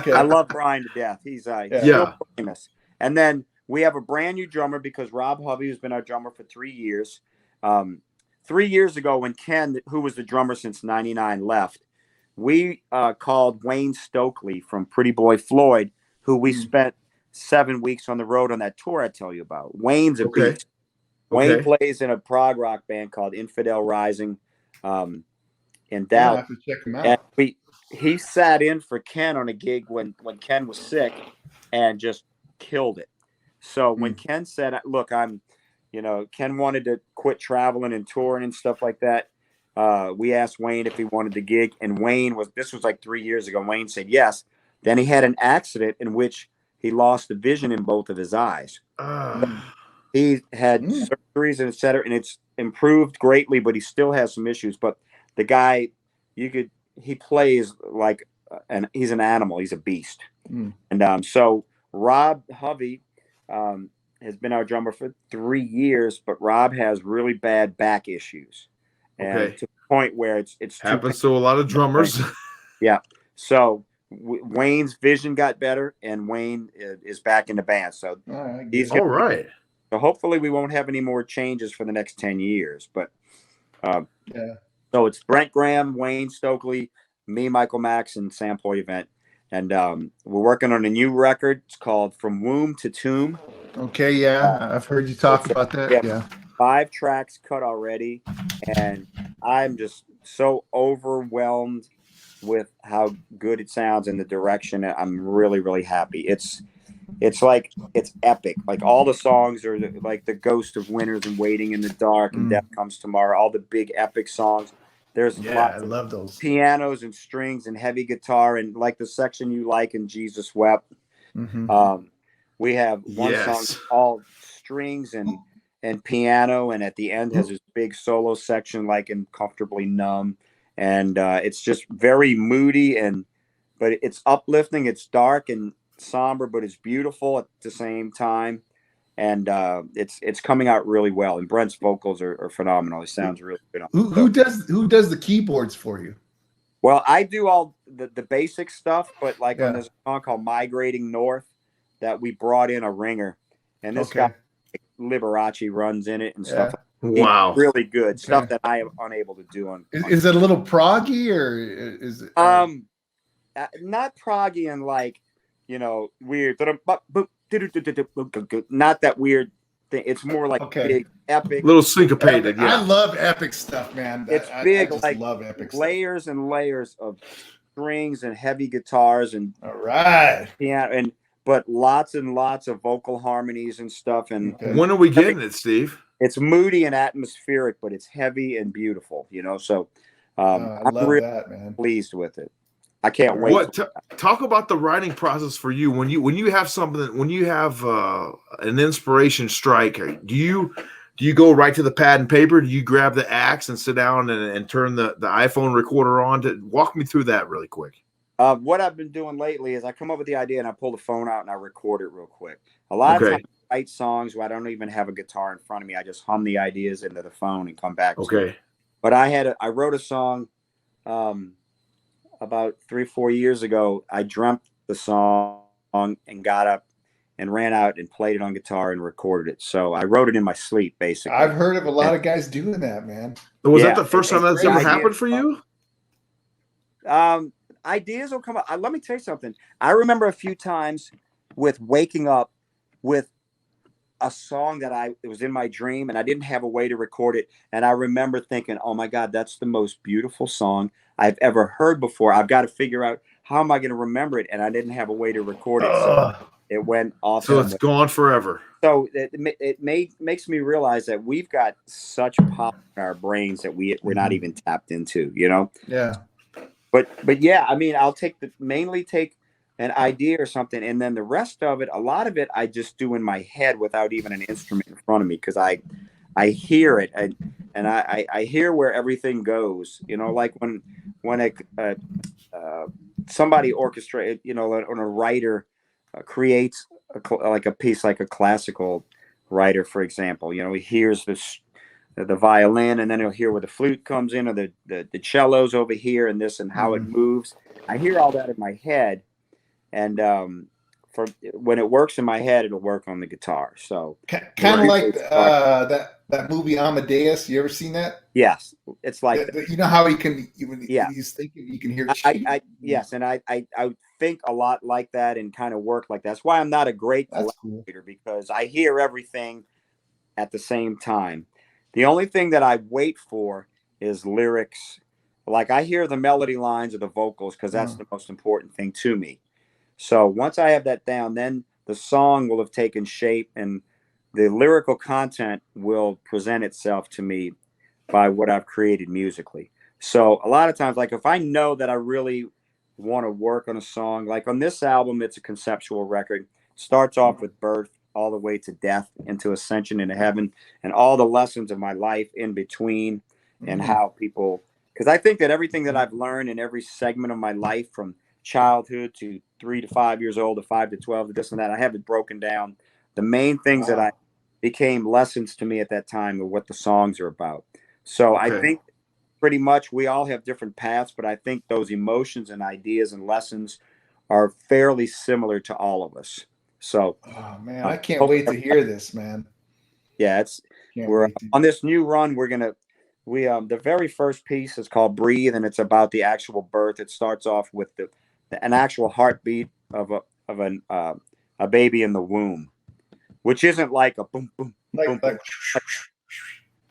I love Brian to death. He's so famous. And then we have a brand new drummer because Rob Hovey, who's been our drummer for 3 years. 3 years ago, when Ken, who was the drummer since 99, left, we called Wayne Stokely from Pretty Boy Floyd, who we spent 7 weeks on the road on that tour I tell you about. Wayne's a Okay. beast. Wayne Okay. plays in a prog rock band called Infidel Rising in Yeah, I Dallas. have to check him And out. he sat in for Ken on a gig when Ken was sick and just killed it. So when Ken said, look, Ken wanted to quit traveling and touring and stuff like that. We asked Wayne if he wanted the gig, and this was like 3 years ago. Wayne said yes. Then he had an accident in which he lost the vision in both of his eyes. He had surgeries and et cetera, and it's improved greatly, but he still has some issues. But the guy, he plays like, he's an animal. He's a beast. And so Rob Hovey has been our drummer for 3 years, but Rob has really bad back issues. And to the point where it's happens to a lot of drummers. Yeah. So Wayne's vision got better, and Wayne is back in the band. So he's all right. So hopefully we won't have any more changes for the next 10 years. But so it's Brent Graham, Wayne Stokely, me, Michael Max, and Sam Poyavent. And we're working on a new record. It's called From Womb to Tomb. Okay, yeah. I've heard you talk about that. Yeah. 5 tracks cut already. And I'm just so overwhelmed with how good it sounds and the direction. I'm really, really happy. It's epic. Like all the songs are like the Ghost of Winters and Waiting in the Dark and Death Comes Tomorrow, all the big epic songs. There's lots I love those pianos and strings and heavy guitar, and like the section you like in Jesus Wept. We have one song all strings and piano, and at the end has this big solo section like in Comfortably Numb. And it's just very moody, but it's uplifting. It's dark and somber, but it's beautiful at the same time. And it's coming out really well. And Brent's vocals are phenomenal. He sounds really good. Who does the keyboards for you? Well, I do all the basic stuff, but like on this song called Migrating North that we brought in a ringer, and this guy Liberace runs in it and stuff. Wow, really good stuff that I am unable to do on. Is it a little proggy, or is it not proggy and like weird, not that weird thing. It's more like big epic, little syncopated. I love epic stuff, man. It's big, I like love epic layers stuff. and layers of strings and heavy guitars and piano but lots and lots of vocal harmonies and stuff. And when are we getting it, Steve? It's moody and atmospheric, but it's heavy and beautiful, So I love really that, man. Pleased with it. I can't wait. Talk about the writing process for you when you have something, when you have an inspiration strike. Do you go right to the pad and paper? Do you grab the axe and sit down and turn the iPhone recorder on? Walk me through that really quick. What I've been doing lately is I come up with the idea and I pull the phone out and I record it real quick. A lot of times I write songs where I don't even have a guitar in front of me. I just hum the ideas into the phone and come back to it. But I wrote a song about 3-4 years ago. I dreamt the song and got up and ran out and played it on guitar and recorded it. So I wrote it in my sleep, basically. I've heard of a lot of guys doing that, man. Was that the first time that's ever happened for you? Ideas will come up. Let me tell you something. I remember a few times with waking up with a song that it was in my dream and I didn't have a way to record it. And I remember thinking, oh my God, that's the most beautiful song I've ever heard before. I've got to figure out how am I going to remember it. And I didn't have a way to record it. So it went off. So it's gone forever. So it makes me realize that we've got such pop in our brains that we're not even tapped into, Yeah. But yeah, I mean, I'll mainly take an idea or something, and then the rest of it, a lot of it, I just do in my head without even an instrument in front of me because I hear it and I hear where everything goes. Like when somebody orchestrates, when a writer creates like a piece, like a classical writer, for example, he hears the violin, and then he'll hear where the flute comes in, or the cello's over here, and this, and how it moves. I hear all that in my head, and for when it works in my head, it'll work on the guitar. So kind of like that movie Amadeus. You ever seen that? Yes, it's like you know how he can when yeah. he's thinking, you can hear. Yes, and I think a lot like that and kind of work like that. That's why I'm not a great collaborator, because I hear everything at the same time. The only thing that I wait for is lyrics. Like I hear the melody lines of the vocals because that's the most important thing to me. So once I have that down, then the song will have taken shape and the lyrical content will present itself to me by what I've created musically. So a lot of times, like if I know that I really want to work on a song, like on this album, it's a conceptual record. Starts off with birth all the way to death, into ascension into heaven, and all the lessons of my life in between, and how people, because I think that everything that I've learned in every segment of my life, from childhood to 3 to 5 years old, to 5 to 12, to this and that, I have it broken down. The main things that I became lessons to me at that time are what the songs are about. So I think pretty much we all have different paths, but I think those emotions and ideas and lessons are fairly similar to all of us. So, oh man, I can't wait to hear this, man. Yeah, we're on this new run. The very first piece is called "Breathe," and it's about the actual birth. It starts off with an actual heartbeat of a baby in the womb, which isn't like a boom boom boom.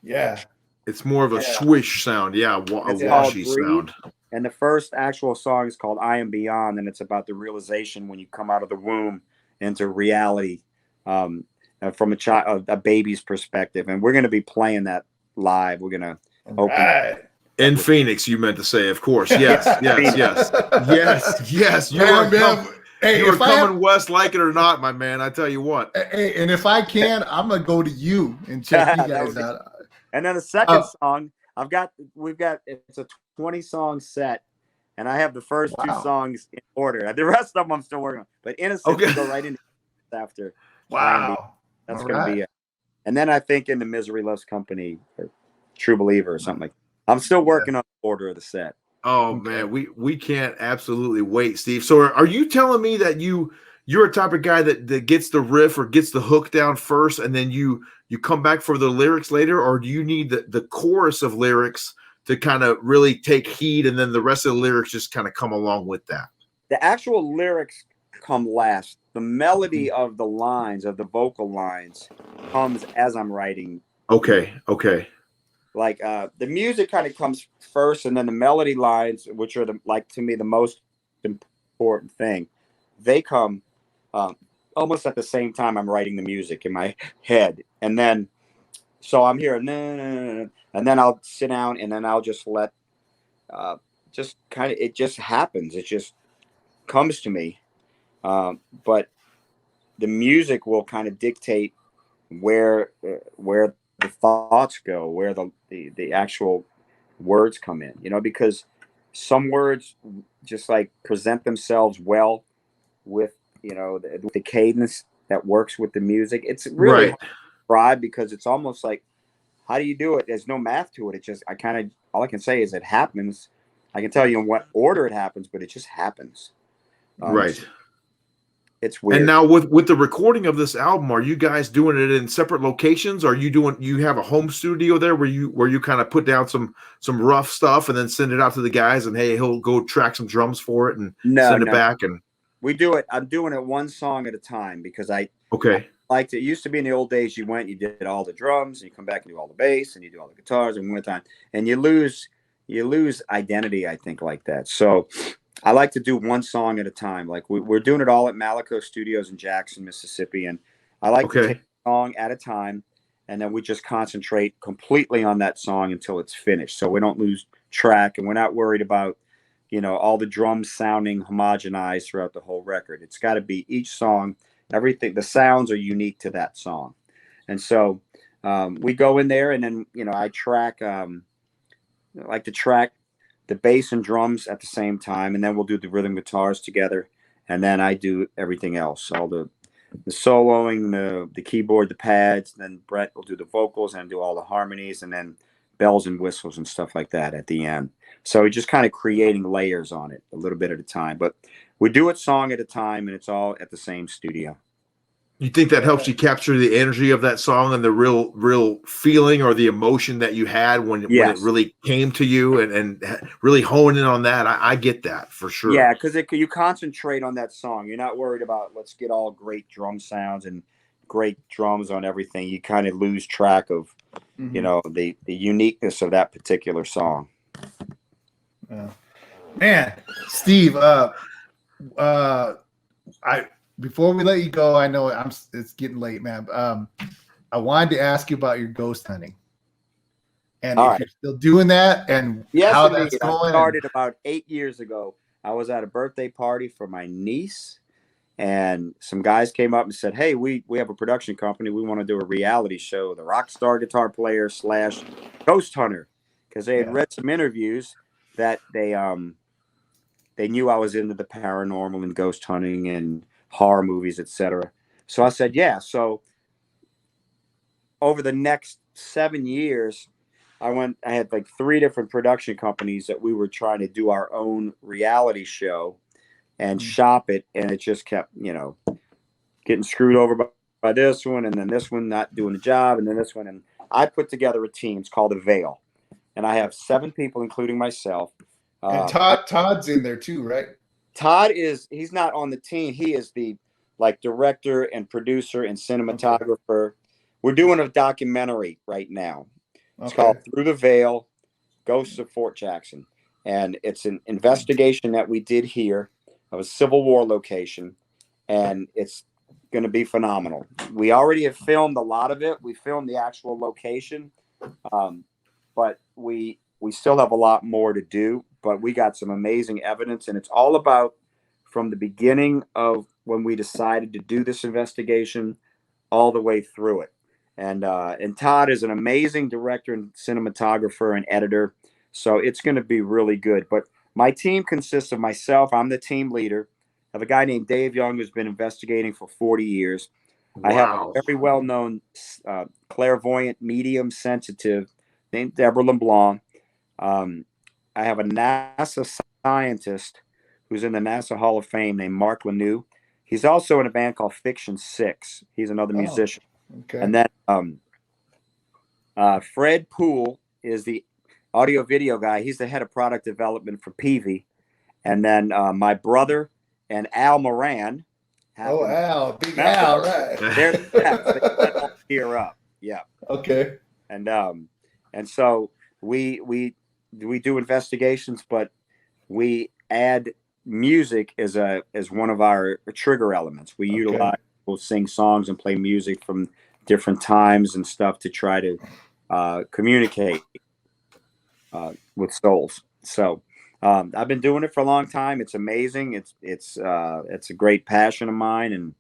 Yeah. It's more of a swish sound. Yeah, a washy sound. And the first actual song is called "I Am Beyond," and it's about the realization when you come out of the womb into reality, from a baby's perspective. And we're going to be playing that live. We're going to open in Phoenix. You meant to say, of course. Yes, yes. You are coming west, like it or not, my man. I tell you what. Hey, and if I can, I'm gonna go to you and check you guys out. And then the second song, it's a 20-song set, and I have the first 2 songs in order. The rest of them I'm still working on. But Innocent will go right into after. Wow. That's going to be it. And then I think In the Misery Loves Company or True Believer or something like that. I'm still working on the order of the set. Oh man, we can't absolutely wait, Steve. So are you telling me that you're a type of guy that gets the riff or gets the hook down first, and then you come back for the lyrics later, or do you need the chorus of lyrics to kind of really take heed, and then the rest of the lyrics just kind of come along with that? The actual lyrics come last. The melody of the lines, of the vocal lines, comes as I'm writing. Okay. Like the music kind of comes first, and then the melody lines, which are to me the most important thing, they come almost at the same time I'm writing the music in my head. And then so I'm here, and then I'll sit down, and then I'll just let it just happens. It just comes to me. But the music will kind of dictate where the thoughts go, where the actual words come in, because some words just like present themselves well with, the cadence that works with the music. It's really hard to describe, because it's almost like, how do you do it? There's no math to it. It just, all I can say is it happens. I can tell you in what order it happens, but it just happens. Right. It's weird. And now with the recording of this album, are you guys doing it in separate locations? Are you have a home studio there where you kind of put down some rough stuff and then send it out to the guys, and hey, he'll go track some drums for it and send it back? And we do it. I'm doing it one song at a time, because I liked it. It used to be in the old days, you did all the drums, and you come back and do all the bass, and you do all the guitars in one time, and you lose identity, I think, like that. So I like to do one song at a time. Like we're doing it all at Malico Studios in Jackson, Mississippi. And I like to take a song at a time, and then we just concentrate completely on that song until it's finished. So we don't lose track, and we're not worried about, all the drums sounding homogenized throughout the whole record. It's got to be each song, everything, the sounds are unique to that song. And so we go in there, and then, I track, like to track the bass and drums at the same time, and then we'll do the rhythm guitars together, and then I do everything else, all the soloing, the keyboard, the pads. Then Brett will do the vocals and do all the harmonies, and then bells and whistles and stuff like that at the end. So just kind of creating layers on it a little bit at a time. But we do it song at a time, and it's all at the same studio. You think that helps you capture the energy of that song and the real feeling or the emotion that you had when it really came to you, and really hone in on that? I get that for sure. Yeah, because you concentrate on that song. You're not worried about let's get all great drum sounds and great drums on everything. You kind of lose track of, the uniqueness of that particular song. Man, Steve, before we let you go, I know it's getting late, man. I wanted to ask you about your ghost hunting, and if you're still doing that, and how that's going. I started about 8 years ago. I was at a birthday party for my niece, and some guys came up and said, "Hey, we have a production company. We want to do a reality show, the rock star guitar player / ghost hunter," because they had read some interviews that they knew I was into the paranormal and ghost hunting and horror movies, etc. So I said, yeah. So over the next 7 years, I had like 3 different production companies that we were trying to do our own reality show and shop it. And it just kept, getting screwed over by this one, and then this one not doing the job, and then this one. And I put together a team. It's called The Veil. And I have 7 people, including myself. And Todd's in there too, right? Todd he's not on the team. He is the director and producer and cinematographer. Okay. We're doing a documentary right now. It's called Through the Veil, Ghosts of Fort Jackson. And it's an investigation that we did here of a Civil War location. And it's going to be phenomenal. We already have filmed a lot of it. We filmed the actual location. But we still have a lot more to do. But we got some amazing evidence, and it's all about from the beginning of when we decided to do this investigation all the way through it. And Todd is an amazing director and cinematographer and editor, so it's going to be really good. But my team consists of myself. I'm the team leader. I have a guy named Dave Young who's been investigating for 40 years. Wow. I have a very well-known clairvoyant, medium, sensitive named Deborah LeBlanc. I have a NASA scientist who's in the NASA Hall of Fame named Mark Lanou. He's also in a band called Fiction 6. He's another musician. Okay. And then Fred Poole is the audio video guy. He's the head of product development for Peavey. And then my brother and Al Moran. Al, big Al, right? They're they all gear up. Yeah. Okay. And so we do investigations, but we add music as one of our trigger elements. We utilize, we'll sing songs and play music from different times and stuff to try to communicate with souls. So I've been doing it for a long time. It's amazing. It's a great passion of mine, and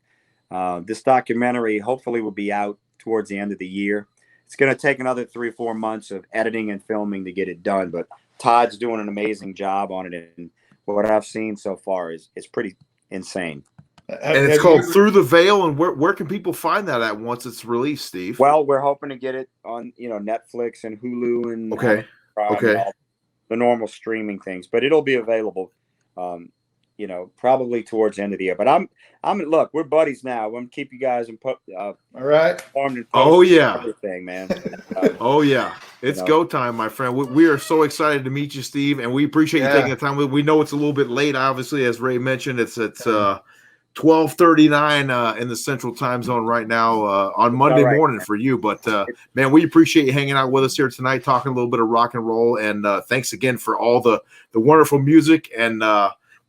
this documentary hopefully will be out towards the end of the year. It's going to take another 3 or 4 months of editing and filming to get it done, but Todd's doing an amazing job on it, and what I've seen so far is pretty insane. And it's called Through the Veil, and where can people find that at once it's released, Steve? Well, we're hoping to get it on Netflix and Hulu and Prime and all the normal streaming things, but it'll be available probably towards the end of the year. But look, we're buddies now. I'm gonna keep you guys all right. Informed and everything, man. Oh yeah, it's go time, my friend. We are so excited to meet you, Steve, and we appreciate you taking the time. We know it's a little bit late, obviously, as Ray mentioned. It's 12:39 in the Central Time Zone right now on Monday morning for you. But man, we appreciate you hanging out with us here tonight, talking a little bit of rock and roll, and thanks again for all the wonderful music. And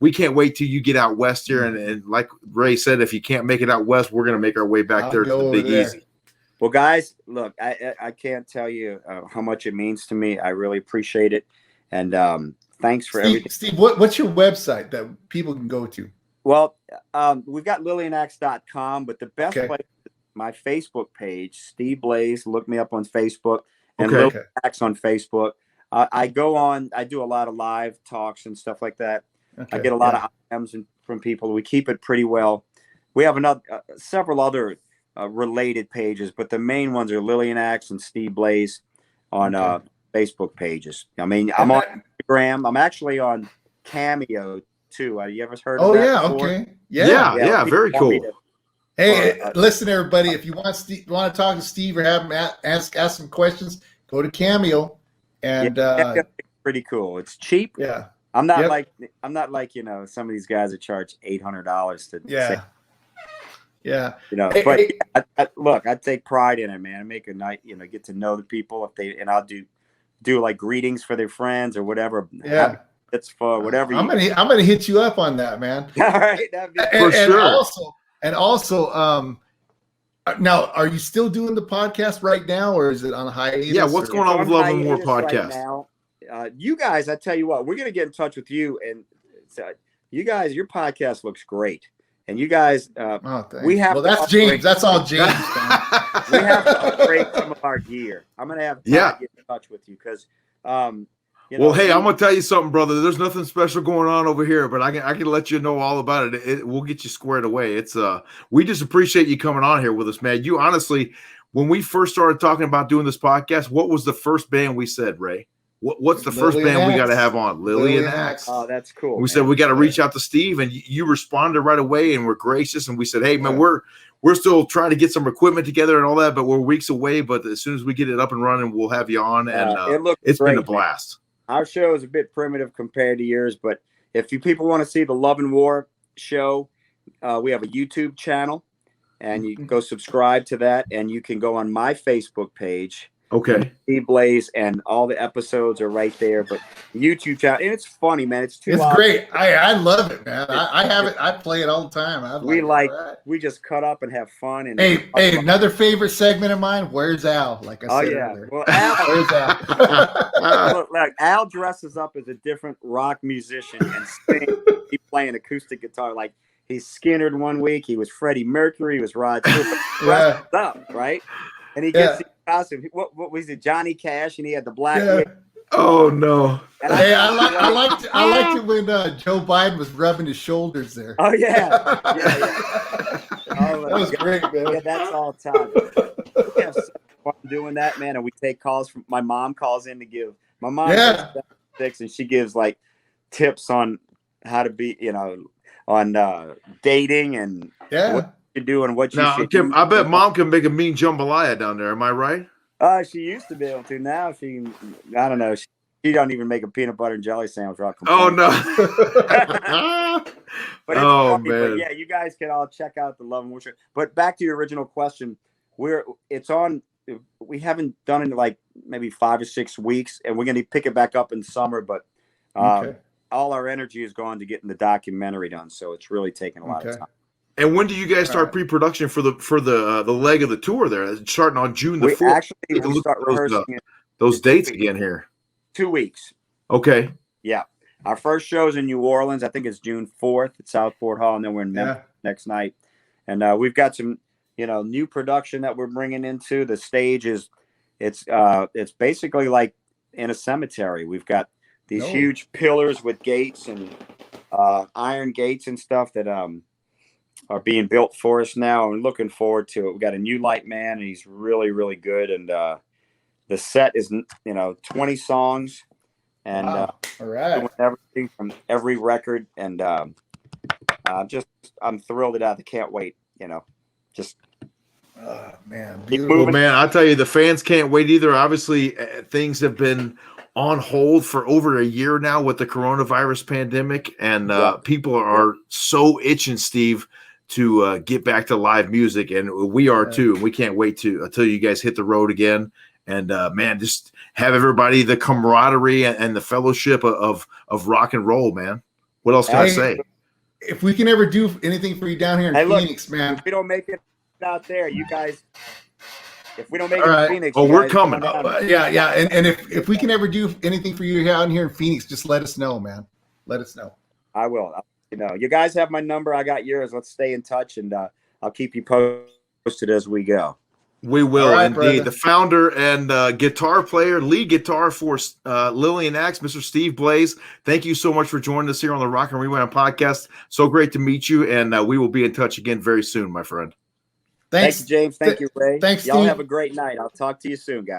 we can't wait till you get out west here. And like Ray said, if you can't make it out west, we're going to make our way back there to the Big Easy. Well, guys, look, I can't tell you how much it means to me. I really appreciate it. And thanks for everything. Steve, what's your website that people can go to? Well, we've got LillianAxe.com, but the best place is my Facebook page, Steve Blaze. Look me up on Facebook, and Lillian Axe on Facebook. I go on. I do a lot of live talks and stuff like that. I get a lot of IMs from people. We keep it pretty well. We have several other related pages, but the main ones are Lillian Axe and Steve Blaze on Facebook pages. I mean, I'm on Instagram. I'm actually on Cameo too. You ever heard of that before? Okay. Yeah, very cool. Hey, listen, everybody, if you want to talk to Steve or have him ask some questions, go to Cameo. And pretty cool. It's cheap. Yeah. I'm not like some of these guys that charge $800 to say, look, I take pride in it, man. I make a night, get to know the people and I'll do like greetings for their friends or whatever. Yeah. It's for whatever. I'm gonna hit you up on that, man. All right, that'd be for sure. And also, now, are you still doing the podcast right now, or is it on hiatus? Yeah, what's going on with Love and More podcast? Right now, you guys, I tell you what, we're gonna get in touch with you, and you guys, your podcast looks great, and you guys, we have. Well, that's James. That's all James. We have to upgrade some of our gear. I'm gonna have to get in touch with you because. Hey, I'm gonna tell you something, brother. There's nothing special going on over here, but I can let you know all about it. We'll get you squared away. It's we just appreciate you coming on here with us, man. You honestly, when we first started talking about doing this podcast, what was the first band we said, Ray? What's the first band we got to have on? Lillian Axe. Oh, that's cool. We said we got to reach out to Steve, and you responded right away, and we're gracious. And we said, hey, man, we're still trying to get some equipment together and all that, but we're weeks away. But as soon as we get it up and running, we'll have you on, and it's been a blast. Our show is a bit primitive compared to yours, but if you people want to see the Love and War show, we have a YouTube channel, and you can go subscribe to that, and you can go on my Facebook page. Okay. Steve Blaze, and all the episodes are right there. But YouTube channel, and it's funny, man. It's great. I love it, man. I have it. I play it all the time. We just cut up and have fun. And hey, another favorite segment of mine. Where's Al? Like I said earlier. Well, Al, where's Al? look, Al dresses up as a different rock musician and he's playing acoustic guitar. Like he's Skinner one week. He was Freddie Mercury. He was Rod Stewart. Dressed up, right? And he gets the costume. What was it? Johnny Cash, and he had the black wig. Oh no! And I liked it when Joe Biden was rubbing his shoulders there. Oh yeah. That was great, man. Yeah, that's all time. We have so much fun doing that, man. And we take calls from my mom. Calls in to give my mom. And she gives like tips on how to be, on dating and what you do and what you should do. I bet mom can make a mean jambalaya down there. Am I right? She used to be able to. Now I don't know. She don't even make a peanut butter and jelly sandwich. Oh no! But it's funny, man. But yeah, you guys can all check out the Love and War show. But back to your original question, it's on. We haven't done it in like maybe 5 or 6 weeks, and we're going to pick it back up in summer. But all our energy is going to getting the documentary done, so it's really taking a lot of time. And when do you guys start pre-production for the leg of the tour there? It's starting on June the 4th. We actually start rehearsing those dates again here. 2 weeks. Okay. Yeah. Our first show is in New Orleans. I think it's June 4th at Southport Hall, and then we're in Memphis next night. And we've got some, new production that we're bringing into. The stage it's basically like in a cemetery. We've got these huge pillars with gates and iron gates and stuff that are being built for us now. I'm looking forward to it. We got a new light man, and he's really, really good. And the set is, 20 songs, and all right, doing everything from every record. And I'm thrilled to death. I can't wait. Just man, well, man, I'll tell you, the fans can't wait either. Obviously, things have been on hold for over a year now with the coronavirus pandemic, and people are so itching, Steve, to get back to live music, and we are too. We can't wait until you guys hit the road again, and man, just have everybody the camaraderie and the fellowship of rock and roll, man. What else can I say? If we can ever do anything for you down here in Phoenix, man. If we don't make it out there, you guys. If we don't make it in Phoenix, we're coming. Yeah. And if we can ever do anything for you out here in Phoenix, just let us know, man. Let us know. I will. You guys have my number. I got yours. Let's stay in touch, and I'll keep you posted as we go. We will indeed. Brother. The founder and guitar player, lead guitar for Lillian Axe, Mr. Steve Blaze. Thank you so much for joining us here on the Rock and Rewind podcast. So great to meet you, and we will be in touch again very soon, my friend. Thank you, James. Thank you, Ray. Thanks, y'all Steve. have a great night. I'll talk to you soon, guys.